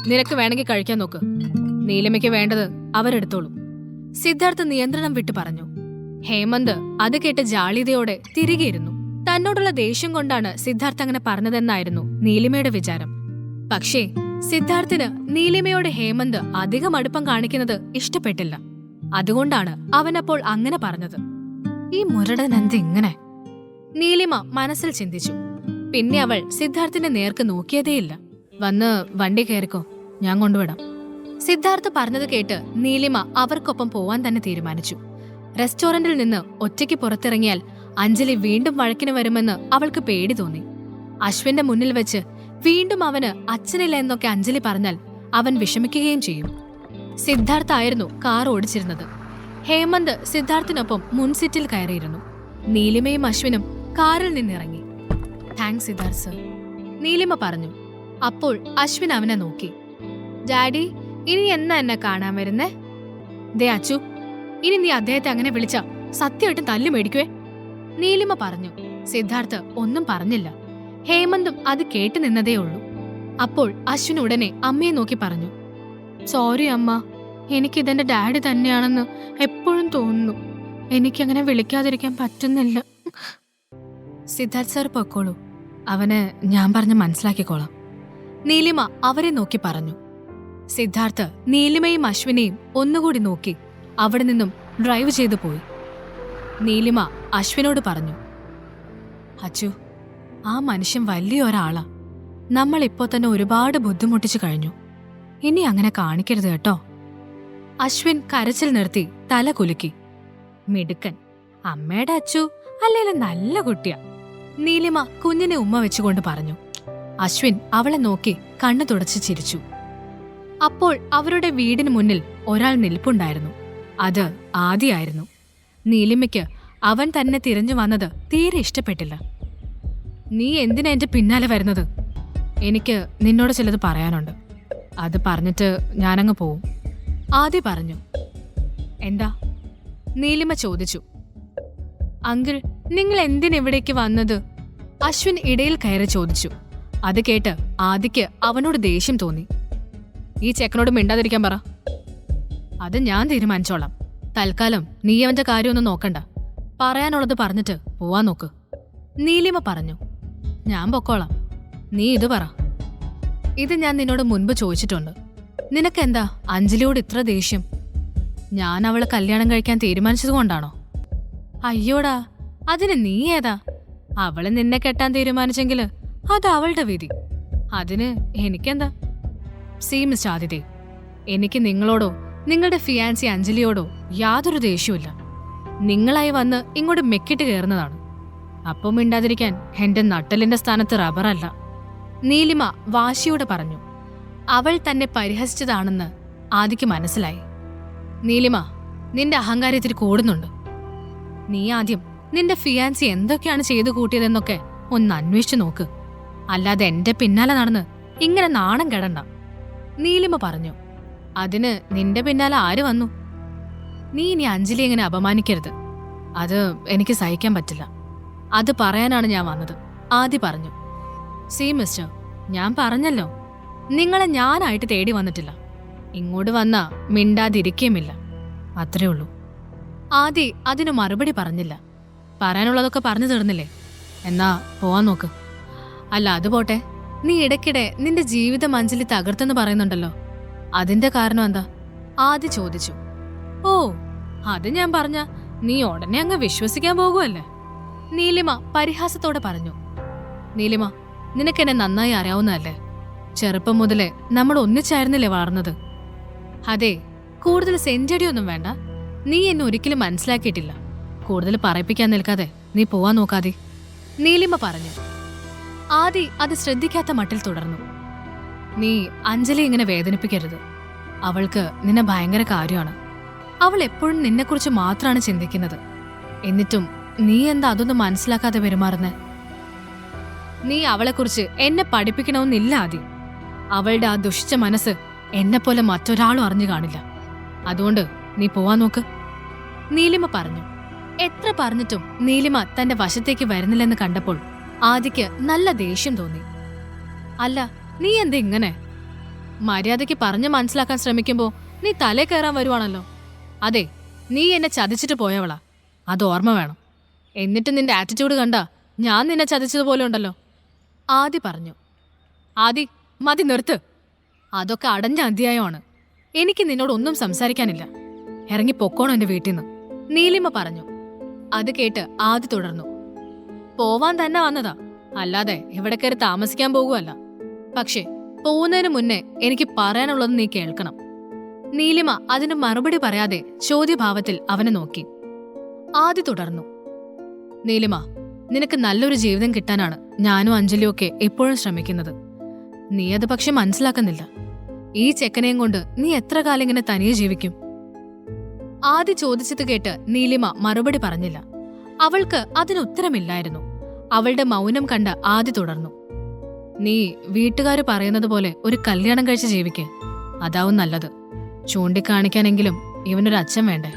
നിനക്ക് വേണമെങ്കിൽ കഴിക്കാൻ നോക്ക്, നീലിമയ്ക്ക് വേണ്ടത് അവരെടുത്തോളൂ, സിദ്ധാർത്ഥ് നിയന്ത്രണം വിട്ടു പറഞ്ഞു. ഹേമന്ത് അത് കേട്ട് ജാള്യതയോടെ തിരികെ ഇരുന്നു. തന്നോടുള്ള ദേഷ്യം കൊണ്ടാണ് സിദ്ധാർത്ഥ് അങ്ങനെ പറഞ്ഞതെന്നായിരുന്നു നീലിമയുടെ വിചാരം. പക്ഷേ സിദ്ധാർത്ഥിന് നീലിമയോട് ഹേമന്ത് അധികം അടുപ്പം കാണിക്കുന്നത് ഇഷ്ടപ്പെട്ടില്ല. അതുകൊണ്ടാണ് അവനപ്പോൾ അങ്ങനെ പറഞ്ഞത്. ഈ മുരടൻ എന്തിങ്ങനെ? നീലിമ മനസ്സിൽ ചിന്തിച്ചു. പിന്നെ അവൾ സിദ്ധാർത്ഥിന്റെ നേർക്ക് നോക്കിയതേയില്ല. വന്ന് വണ്ടി കയറിക്കോ, ഞാൻ കൊണ്ടുവിടാം, സിദ്ധാർത്ഥ് പറഞ്ഞത് കേട്ട് നീലിമ അവർക്കൊപ്പം പോവാൻ തന്നെ തീരുമാനിച്ചു. റെസ്റ്റോറന്റിൽ നിന്ന് ഒറ്റയ്ക്ക് പുറത്തിറങ്ങിയാൽ അഞ്ജലി വീണ്ടും വഴക്കിന് വരുമെന്ന് അവൾക്ക് പേടി തോന്നി. അശ്വിന്റെ മുന്നിൽ വെച്ച് വീണ്ടും അവന് അച്ഛനില്ല എന്നൊക്കെ അഞ്ജലി പറഞ്ഞാൽ അവൻ വിഷമിക്കുകയും ചെയ്യും. സിദ്ധാർത്ഥായിരുന്നു കാർ ഓടിച്ചിരുന്നത്. ഹേമന്ത് സിദ്ധാർത്ഥിനൊപ്പം മുൻസീറ്റിൽ കയറിയിരുന്നു. നീലിമയും അശ്വിനും കാറിൽ നിന്നിറങ്ങി. താങ്ക്സ് സിദ്ധാർത്ഥ് സർ, നീലിമ പറഞ്ഞു. അപ്പോൾ അശ്വിൻ അവനെ നോക്കി. ഡാഡി, ഇനി എന്നാ എന്നെ കാണാൻ വരുന്നേ? ദേ അച്ചു, ഇനി നീ അദ്ദേഹത്തെ അങ്ങനെ വിളിച്ച സത്യമായിട്ടും തല്ലു മേടിക്കുവേ, നീലിമ പറഞ്ഞു. സിദ്ധാർത്ഥ് ഒന്നും പറഞ്ഞില്ല. ഹേമന്തും അത് കേട്ടു നിന്നതേ ഉള്ളൂ. അപ്പോൾ അശ്വിൻ ഉടനെ അമ്മയെ നോക്കി പറഞ്ഞു. സോറി അമ്മ, എനിക്കിതെന്റെ ഡാഡി തന്നെയാണെന്ന് എപ്പോഴും തോന്നുന്നു. എനിക്കങ്ങനെ വിളിക്കാതിരിക്കാൻ പറ്റുന്നില്ല. സിദ്ധാർത്ഥ് സാർ പൊക്കോളൂ, അവന് ഞാൻ പറഞ്ഞ് മനസ്സിലാക്കിക്കോളാം, നീലിമ അവരെ നോക്കി പറഞ്ഞു. സിദ്ധാർത്ഥ് നീലിമയും അശ്വിനെയും ഒന്നുകൂടി നോക്കി അവിടെ നിന്നും ഡ്രൈവ് ചെയ്തു പോയി. നീലിമ അശ്വിനോട് പറഞ്ഞു. അച്ചു, ആ മനുഷ്യൻ വലിയൊരാളാ. നമ്മളിപ്പോ തന്നെ ഒരുപാട് ബുദ്ധിമുട്ടിച്ചു കഴിഞ്ഞു. ഇനി അങ്ങനെ കാണിക്കരുത് കേട്ടോ. അശ്വിൻ കരച്ചിൽ നിർത്തി തല കുലുക്കി. മിടുക്കൻ, അമ്മയുടെ അച്ചു അല്ലേലും നല്ല കുട്ടിയാ, നീലിമ കുഞ്ഞിനെ ഉമ്മ വെച്ചുകൊണ്ട് പറഞ്ഞു. അശ്വിൻ അവളെ നോക്കി കണ്ണു തുടച്ച് ചിരിച്ചു. അപ്പോൾ അവരുടെ വീടിന് മുന്നിൽ ഒരാൾ നിൽപ്പുണ്ടായിരുന്നു. അത് ആദിയായിരുന്നു. നീലിമയ്ക്ക് അവൻ തന്നെ തിരഞ്ഞു വന്നത് തീരെ ഇഷ്ടപ്പെട്ടില്ല. നീ എന്തിനാ എന്റെ പിന്നാലെ വരുന്നത്? എനിക്ക് നിന്നോട് ചിലത് പറയാനുണ്ട്. അത് പറഞ്ഞിട്ട് ഞാനങ്ങ് പോവും, ആദി പറഞ്ഞു. എന്താ? നീലിമ ചോദിച്ചു. അങ്കിൾ, നിങ്ങൾ എന്തിനെവിടേക്ക് വന്നത്? അശ്വിൻ ഇടയിൽ കയറി ചോദിച്ചു. അത് കേട്ട് ആദിക്ക് അവനോട് ദേഷ്യം തോന്നി. ഈ ചെക്കനോട് മിണ്ടാതിരിക്കാൻ പറ. അത് ഞാൻ തീരുമാനിച്ചോളാം. തൽക്കാലം നീ അവന്റെ കാര്യമൊന്നും നോക്കണ്ട. പറയാനുള്ളത് പറഞ്ഞിട്ട് പോവാൻ നോക്ക്, നീലിമ പറഞ്ഞു. ഞാൻ പൊക്കോളാം, നീ ഇത് പറ. ഇത് ഞാൻ നിന്നോട് മുൻപ് ചോദിച്ചിട്ടുണ്ട്. നിനക്കെന്താ അഞ്ജലിയോട് ഇത്ര ദേഷ്യം? ഞാൻ അവളെ കല്യാണം കഴിക്കാൻ തീരുമാനിച്ചതുകൊണ്ടാണോ? അയ്യോടാ, അതിന് നീ ഏതാ? അവള് നിന്നെ കെട്ടാൻ തീരുമാനിച്ചെങ്കില് അത് അവളുടെ വിധി. അതിന് എനിക്കെന്താ? സീ മിസ്റ്റർ ആദിതേ, എനിക്ക് നിങ്ങളോടോ നിങ്ങളുടെ ഫിയാൻസി അഞ്ജലിയോടോ യാതൊരു ദേഷ്യവുമില്ല. നിങ്ങളായി വന്ന് ഇങ്ങോട്ട് മെക്കിട്ട് കയറുന്നതാണ്. അപ്പം മിണ്ടാതിരിക്കാൻ എന്റെ നട്ടലിന്റെ സ്ഥാനത്ത് റബ്ബറല്ല, നീലിമ വാശിയോടെ പറഞ്ഞു. അവൾ തന്നെ പരിഹസിച്ചതാണെന്ന് ആദിക്ക് മനസ്സിലായി. നീലിമ, നിന്റെ അഹങ്കാരത്തിൽ കൂടുന്നുണ്ട്. നീ ആദ്യം നിന്റെ ഫിയാൻസി എന്തൊക്കെയാണ് ചെയ്തു കൂട്ടിയതെന്നൊക്കെ ഒന്ന് അന്വേഷിച്ചു നോക്ക്. അല്ലാതെ എന്റെ പിന്നാലെ നടന്ന് ഇങ്ങനെ നാണം കെടണ്ട, നീലിമ പറഞ്ഞു. അതിന് നിന്റെ പിന്നാലെ ആര് വന്നു? നീ ഇനി അഞ്ജലി എങ്ങനെ അപമാനിക്കരുത്. അത് എനിക്ക് സഹിക്കാൻ പറ്റില്ല. അത് പറയാനാണ് ഞാൻ വന്നത്, ആദി പറഞ്ഞു. സീ മിസ്റ്റർ, ഞാൻ പറഞ്ഞല്ലോ, നിങ്ങളെ ഞാനായിട്ട് തേടി വന്നിട്ടില്ല. ഇങ്ങോട്ട് വന്നാ മിണ്ടാതിരിക്കുകയുമില്ല, അത്രേ ഉള്ളൂ. ആദി അതിന് മറുപടി പറഞ്ഞില്ല. പറയാനുള്ളതൊക്കെ പറഞ്ഞു തീർന്നില്ലേ? എന്നാ പോവാൻ നോക്ക്. അല്ല, അത് പോട്ടെ, നീ ഇടയ്ക്കിടെ നിന്റെ ജീവിതം അഞ്ജലി തകർത്തെന്ന് പറയുന്നുണ്ടല്ലോ, അതിന്റെ കാരണം എന്താ? ആദി ചോദിച്ചു. ഓ, അത് ഞാൻ പറഞ്ഞ നീ ഉടനെ അങ്ങ് വിശ്വസിക്കാൻ പോകുമല്ലേ, നീലിമ പരിഹാസത്തോടെ പറഞ്ഞു. നീലിമ, നിനക്കെന്നെ നന്നായി അറിയാവുന്നതല്ലേ? ചെറുപ്പം മുതലേ നമ്മൾ ഒന്നിച്ചായിരുന്നില്ലേ വളർന്നത്? അതെ, കൂടുതൽ സെഞ്ചടിയൊന്നും വേണ്ട. നീ എന്നെ ഒരിക്കലും മനസ്സിലാക്കിയിട്ടില്ല. കൂടുതൽ പറയിപ്പിക്കാൻ നിൽക്കാതെ നീ പോവാൻ നോക്കാതെ, നീലിമ പറഞ്ഞു. ആദി അത് ശ്രദ്ധിക്കാത്ത മട്ടിൽ തുടർന്നു. നീ അഞ്ജലി ഇങ്ങനെ വേദനിപ്പിക്കരുത്. അവൾക്ക് നിന്നെ ഭയങ്കര കാര്യമാണ്. അവൾ എപ്പോഴും നിന്നെക്കുറിച്ച് മാത്രമാണ് ചിന്തിക്കുന്നത്. എന്നിട്ടും നീ എന്താ അതൊന്നും മനസ്സിലാക്കാതെ പെരുമാറുന്നേ? നീ അവളെക്കുറിച്ച് എന്നെ പഠിപ്പിക്കണമെന്നില്ല ആദി. അവളുടെ ആ ദുഷിച്ച മനസ്സ് എന്നെപ്പോലെ മറ്റൊരാളും അറിഞ്ഞു കാണില്ല. അതുകൊണ്ട് നീ പോവാൻ നോക്ക്, നീലിമ പറഞ്ഞു. എത്ര പറഞ്ഞിട്ടും നീലിമ തന്റെ വശത്തേക്ക് വരുന്നില്ലെന്ന് കണ്ടപ്പോൾ ആദിക്ക് നല്ല ദേഷ്യം തോന്നി. അല്ല, നീ എന്താ ഇങ്ങനെ? മര്യാദയ്ക്ക് പറഞ്ഞു മനസ്സിലാക്കാൻ ശ്രമിക്കുമ്പോ നീ തലേ കയറാൻ വരുവാണല്ലോ. അതെ, നീ എന്നെ ചതിച്ചിട്ട് പോയവളാ, അത് ഓർമ്മ വേണം. എന്നിട്ട് നിന്റെ ആറ്റിറ്റ്യൂഡ് കണ്ടാ ഞാൻ നിന്നെ ചതിച്ചതുപോലെ ഉണ്ടല്ലോ, ആദി പറഞ്ഞു. ആദി, മതി, നിർത്ത്. അതൊക്കെ അടഞ്ഞ അധ്യായമാണ്. എനിക്ക് നിന്നോട് ഒന്നും സംസാരിക്കാനില്ല. ഇറങ്ങി പൊക്കോണോ എന്റെ വീട്ടിൽ നിന്ന്, നീലിമ പറഞ്ഞു. അത് കേട്ട് ആദി തുടർന്നു. പോവാൻ തന്നെ വന്നതാ, അല്ലാതെ ഇവിടെ കയറി താമസിക്കാൻ പോകുവല്ല. പക്ഷേ പോകുന്നതിന് മുന്നേ എനിക്ക് പറയാനുള്ളത് നീ കേൾക്കണം. നീലിമ അതിന് മറുപടി പറയാതെ ചോദ്യഭാവത്തിൽ അവനെ നോക്കി. ആദി തുടർന്നു. നീലിമ, നിനക്ക് നല്ലൊരു ജീവിതം കിട്ടാനാണ് ഞാനും അഞ്ജലിയൊക്കെ എപ്പോഴും ശ്രമിക്കുന്നത്. നീ അത് പക്ഷെ മനസ്സിലാക്കുന്നില്ല. ഈ ചെക്കനെയും കൊണ്ട് നീ എത്ര കാലം ഇങ്ങനെ തനിയെ ജീവിക്കും? ആദി ചോദിച്ചത് കേട്ട് നീലിമ മറുപടി പറഞ്ഞില്ല. അവൾക്ക് അതിനുത്തരമില്ലായിരുന്നു. അവളുടെ മൗനം കണ്ട ആദി തുടർന്നു. നീ വീട്ടുകാര് പറയുന്നത് പോലെ ഒരു കല്യാണം കഴിച്ച് ജീവിക്കേ, അതാവും നല്ലത്. ചൂണ്ടിക്കാണിക്കാനെങ്കിലും ഇവനൊരു അച്ഛൻ വേണ്ടേ?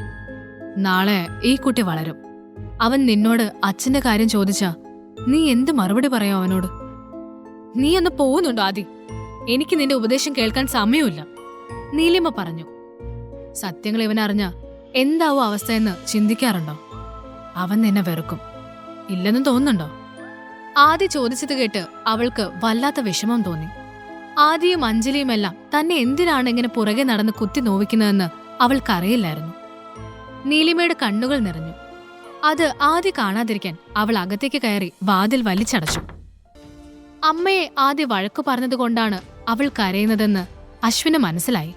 നാളെ ഈ കുട്ടി വളരും. അവൻ നിന്നോട് അച്ഛന്റെ കാര്യം ചോദിച്ചാ നീ എന്ത് മറുപടി പറയാം അവനോട്? നീ ഒന്ന് പോകുന്നുണ്ടോ ആദി? എനിക്ക് നിന്റെ ഉപദേശം കേൾക്കാൻ സമയമില്ല, നീലിമ പറഞ്ഞു. സത്യങ്ങൾ ഇവനറിഞ്ഞ എന്താവും അവസ്ഥയെന്ന് ചിന്തിക്കാറുണ്ടോ? അവൻ നിന്നെ വെറുക്കും, ഇല്ലെന്ന് തോന്നുന്നുണ്ടോ? ആദി ചോദിച്ചത് കേട്ട് അവൾക്ക് വല്ലാത്ത വിഷമം തോന്നി. ആദിയും അഞ്ജലിയുമെല്ലാം തന്നെ എന്തിനാണ് ഇങ്ങനെ പുറകെ നടന്ന് കുത്തി നോവിക്കുന്നതെന്ന് അവൾക്കറിയില്ലായിരുന്നു. നീലിമയുടെ കണ്ണുകൾ നിറഞ്ഞു. അത് ആദി കാണാതിരിക്കാൻ അവൾ അകത്തേക്ക് കയറി വാതിൽ വലിച്ചടച്ചു. അമ്മയെ ആദി വഴക്കു പറഞ്ഞതുകൊണ്ടാണ് അവൾ കരയുന്നതെന്ന് അശ്വിന് മനസ്സിലായി.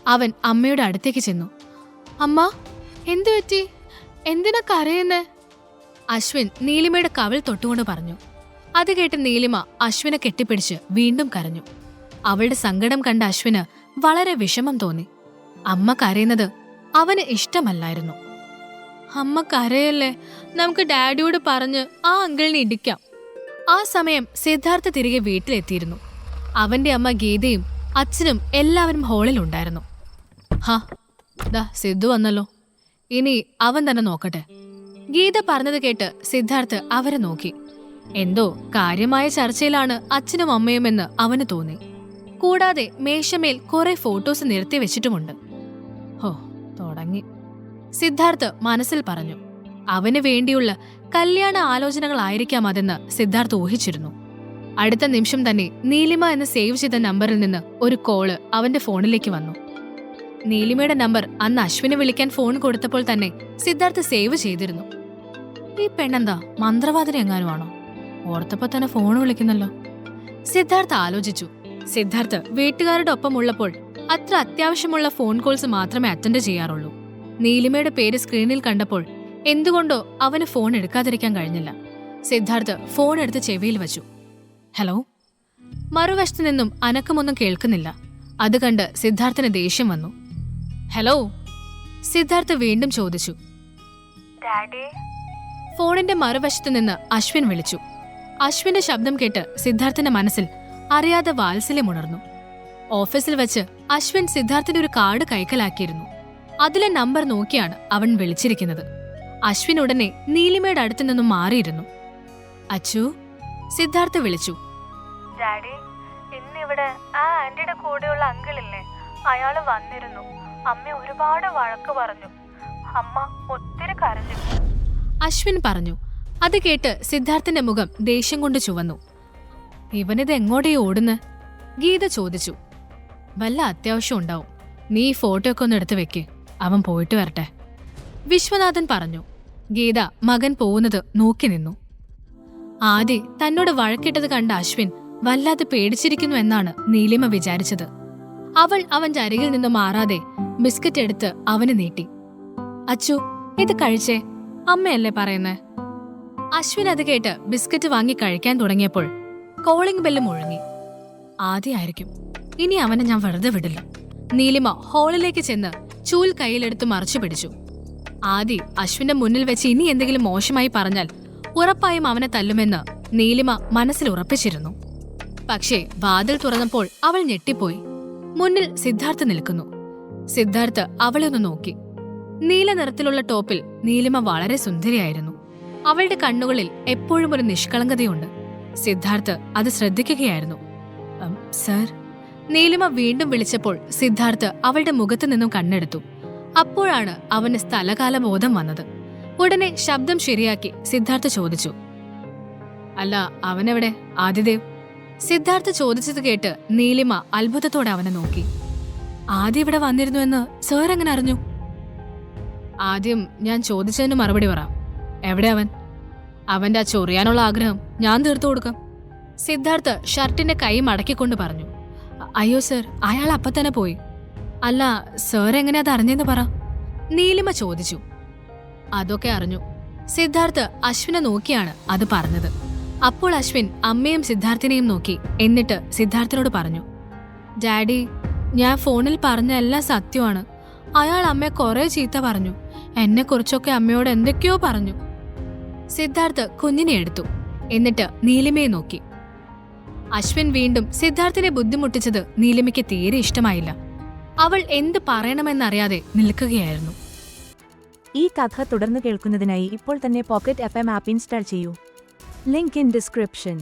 അവൻ അമ്മയുടെ അടുത്തേക്ക് ചെന്നു. അമ്മ, എന്തു പറ്റി? എന്തിനാ കരയുന്നേ? അശ്വിൻ നീലിമയുടെ കവിൾ തൊട്ടുകൊണ്ട് പറഞ്ഞു. അത് കേട്ട് നീലിമ അശ്വിനെ കെട്ടിപ്പിടിച്ച് വീണ്ടും കരഞ്ഞു. അവളുടെ സങ്കടം കണ്ട അശ്വിന് വളരെ വിഷമം തോന്നി. അമ്മ കരയുന്നത് അവന് ഇഷ്ടമല്ലായിരുന്നു. അമ്മ കരയല്ലേ, നമുക്ക് ഡാഡിയോട് പറഞ്ഞ് ആ അങ്കിളിനെ ഇടിക്കാം. ആ സമയം സിദ്ധാർത്ഥ തിരികെ വീട്ടിലെത്തിയിരുന്നു. അവന്റെ അമ്മ ഗീതയും അച്ഛനും എല്ലാവരും ഹാളിലുണ്ടായിരുന്നു. ഹാ, ദാ സിദ്ധു വന്നല്ലോ, ഇനി അവൻ തന്നെ നോക്കട്ടെ. ഗീത പറഞ്ഞത് കേട്ട് സിദ്ധാർത്ഥ് അവരെ നോക്കി. എന്തോ കാര്യമായ ചർച്ചയിലാണ് അച്ഛനും അമ്മയുമെന്ന് അവന് തോന്നി. കൂടാതെ മേശമേൽ കുറെ ഫോട്ടോസ് നിരത്തി വെച്ചിട്ടുമുണ്ട്. ഹോ, തുടങ്ങി, സിദ്ധാർത്ഥ് മനസ്സിൽ പറഞ്ഞു. അവന് വേണ്ടിയുള്ള കല്യാണ ആലോചനകളായിരിക്കാം അതെന്ന് സിദ്ധാർത്ഥ് ഊഹിച്ചിരുന്നു. അടുത്ത നിമിഷം തന്നെ നീലിമ എന്ന് സേവ് ചെയ്ത നമ്പറിൽ നിന്ന് ഒരു കോള് അവന്റെ ഫോണിലേക്ക് വന്നു. നീലിമയുടെ നമ്പർ അന്ന് അശ്വിനെ വിളിക്കാൻ ഫോൺ കൊടുത്തപ്പോൾ തന്നെ സിദ്ധാർത്ഥ് സേവ് ചെയ്തിരുന്നു. ഈ പെണ്ണെന്താ മന്ത്രവാദിനി എങ്ങാനുമാണോ? ഓർത്തപ്പോ തന്നെ ഫോൺ വിളിക്കുന്നല്ലോ. സിദ്ധാർത്ഥ് ആലോചിച്ചു. സിദ്ധാർത്ഥ് വീട്ടുകാരുടെ ഒപ്പം ഉള്ളപ്പോൾ അത്ര അത്യാവശ്യമുള്ള ഫോൺ കോൾസ് മാത്രമേ അറ്റൻഡ് ചെയ്യാറുള്ളൂ. നീലിമയുടെ പേര് സ്ക്രീനിൽ കണ്ടപ്പോൾ എന്തുകൊണ്ടോ അവന് ഫോൺ എടുക്കാതിരിക്കാൻ കഴിഞ്ഞില്ല. സിദ്ധാർത്ഥ് ഫോൺ എടുത്ത് ചെവിയിൽ വച്ചു. ഹലോ. മറുവശത്തു നിന്നും അനക്കമൊന്നും കേൾക്കുന്നില്ല. അത് കണ്ട് സിദ്ധാർത്ഥിന് ദേഷ്യം വന്നു. ഹലോ, സിദ്ധാർത്ഥ് വീണ്ടും ചോദിച്ചു. ഫോണിന്റെ മറുവശത്തു നിന്ന് അശ്വിൻ വിളിച്ചു. അശ്വിന്റെ ശബ്ദം കേട്ട് സിദ്ധാർത്ഥിന്റെ മനസ്സിൽ അറിയാതെ വാത്സല്യമുണർന്നു. ഓഫീസിൽ വെച്ച് അശ്വിൻ സിദ്ധാർത്ഥിന്റെ ഒരു കാർഡ് കൈക്കലാക്കിയിരുന്നു. അതിലെ നമ്പർ നോക്കിയാണ് അവൻ വിളിച്ചിരിക്കുന്നത്. അശ്വിൻ ഉടനെ നീലിമയുടെ അടുത്തു നിന്നും മാറിയിരുന്നു. അച്ചു, സിദ്ധാർത്ഥ് വിളിച്ചു. ഡാഡി, ഇന്നിവിടെ ആ ആന്റിയുടെ കൂടെയുള്ള അങ്കിളില്ലേ, അയാള് വന്നിരുന്നു. അമ്മ ഒരുപാട് വഴക്ക് പറഞ്ഞു. അമ്മ ഒത്തിരി കരഞ്ഞു. അശ്വിൻ പറഞ്ഞു. അത് കേട്ട് സിദ്ധാർത്ഥിന്റെ മുഖം ദേഷ്യം കൊണ്ട് ചുവന്നു. ഇവനിത് എങ്ങോട്ടേ ഓടുന്ന്? ഗീത ചോദിച്ചു. വല്ല അത്യാവശ്യം ഉണ്ടാവും, നീ ഈ ഫോട്ടോ ഒക്കെ ഒന്ന് എടുത്തു വെക്ക്, അവൻ പോയിട്ട് വരട്ടെ, വിശ്വനാഥൻ പറഞ്ഞു. ഗീത മകൻ പോകുന്നത് നോക്കി നിന്നു. ആദി തന്നോട് വഴക്കിട്ടത് കണ്ട അശ്വിൻ വല്ലാതെ പേടിച്ചിരിക്കുന്നു എന്നാണ് നീലിമ വിചാരിച്ചത്. അവൾ അവന്റെ അരികിൽ നിന്ന് മാറാതെ ബിസ്ക്കറ്റ് എടുത്ത് അവന് നീട്ടി. അച്ചു, ഇത് കഴിച്ചേ, അമ്മയല്ലേ പറയുന്നേ. അശ്വിൻ അത് കേട്ട് ബിസ്ക്കറ്റ് വാങ്ങി കഴിക്കാൻ തുടങ്ങിയപ്പോൾ കോളിംഗ് ബെല്ല് മുഴങ്ങി. ആദ്യമായിരിക്കും, ഇനി അവനെ ഞാൻ വെറുതെ വിടില്ല. നീലിമ ഹാളിലേക്ക് ചെന്ന് ചൂൽ കയ്യിലെടുത്ത് മറച്ചു പിടിച്ചു. ആദി അശ്വിന്റെ മുന്നിൽ വെച്ച് ഇനി എന്തെങ്കിലും മോശമായി പറഞ്ഞാൽ ഉറപ്പായും അവനെ തല്ലുമെന്ന് നീലിമ മനസ്സിൽ ഉറപ്പിച്ചിരുന്നു. പക്ഷേ വാതിൽ തുറന്നപ്പോൾ അവൾ ഞെട്ടിപ്പോയി. മുന്നിൽ സിദ്ധാർത്ഥ് നിൽക്കുന്നു. സിദ്ധാർത്ഥ് അവളെ ഒന്ന് നോക്കി. നീല നിറത്തിലുള്ള ടോപ്പിൽ നീലിമ വളരെ സുന്ദരിയായിരുന്നു. അവളുടെ കണ്ണുകളിൽ എപ്പോഴും ഒരു നിഷ്കളങ്കതയുണ്ട്. സിദ്ധാർത്ഥ് അത് ശ്രദ്ധിക്കുകയായിരുന്നു. സർ, നീലിമ വീണ്ടും വിളിച്ചപ്പോൾ സിദ്ധാർത്ഥ് അവളുടെ മുഖത്തു നിന്നും കണ്ണെടുത്തു. അപ്പോഴാണ് അവന് സ്ഥലകാല ബോധം വന്നത്. ഉടനെ ശബ്ദം ശരിയാക്കി സിദ്ധാർത്ഥ് ചോദിച്ചു. അല്ല, അവനെവിടെ, ആദിദേവ്? സിദ്ധാർത്ഥ് ചോദിച്ചത് കേട്ട് നീലിമ അത്ഭുതത്തോടെ അവനെ നോക്കി. ആദ്യം ഇവിടെ വന്നിരുന്നു എന്ന് സർ എങ്ങനെ അറിഞ്ഞു? ആദ്യം ഞാൻ ചോദിച്ചതിന് മറുപടി പറ. എവിടെ അവൻ? അവന്റെ ആ ചൊറിയാനുള്ള ആഗ്രഹം ഞാൻ തീർത്തു കൊടുക്കാം. സിദ്ധാർത്ഥ് ഷർട്ടിന്റെ കൈ മടക്കിക്കൊണ്ട് പറഞ്ഞു. അയ്യോ സർ, അയാൾ അപ്പൊ തന്നെ പോയി. അല്ല, സർ എങ്ങനെയാ അത് അറിഞ്ഞെന്ന് പറ, നീലിമ ചോദിച്ചു. അതൊക്കെ അറിഞ്ഞു. സിദ്ധാർത്ഥ് അശ്വിനെ നോക്കിയാണ് അത് പറഞ്ഞത്. അപ്പോൾ അശ്വിൻ അമ്മയും സിദ്ധാർത്ഥിനെയും നോക്കി. എന്നിട്ട് സിദ്ധാർത്ഥിനോട് പറഞ്ഞു. ഡാഡി, ഞാൻ ഫോണിൽ പറഞ്ഞ എല്ലാം സത്യമാണ്. അയാൾ അമ്മയെ കുറെ ചീത്ത പറഞ്ഞു. എന്നെക്കുറിച്ചൊക്കെ അമ്മയോട് എന്തൊക്കെയോ പറഞ്ഞു. സിദ്ധാർത്ഥ് കുഞ്ഞിനെ എടുത്തു. എന്നിട്ട് നീലിമയെ നോക്കി. അശ്വിൻ വീണ്ടും സിദ്ധാർത്ഥിനെ ബുദ്ധിമുട്ടിച്ചത് നീലിമയ്ക്ക് തീരെ ഇഷ്ടമായില്ല. അവൾ എന്ത് പറയണമെന്നറിയാതെ നിൽക്കുകയായിരുന്നു. ഈ കഥ തുടർന്ന് കേൾക്കുന്നതിനായി ഇപ്പോൾ തന്നെ പോക്കറ്റ് FM ആപ്പ് ഇൻസ്റ്റാൾ ചെയ്യൂ. Link in description.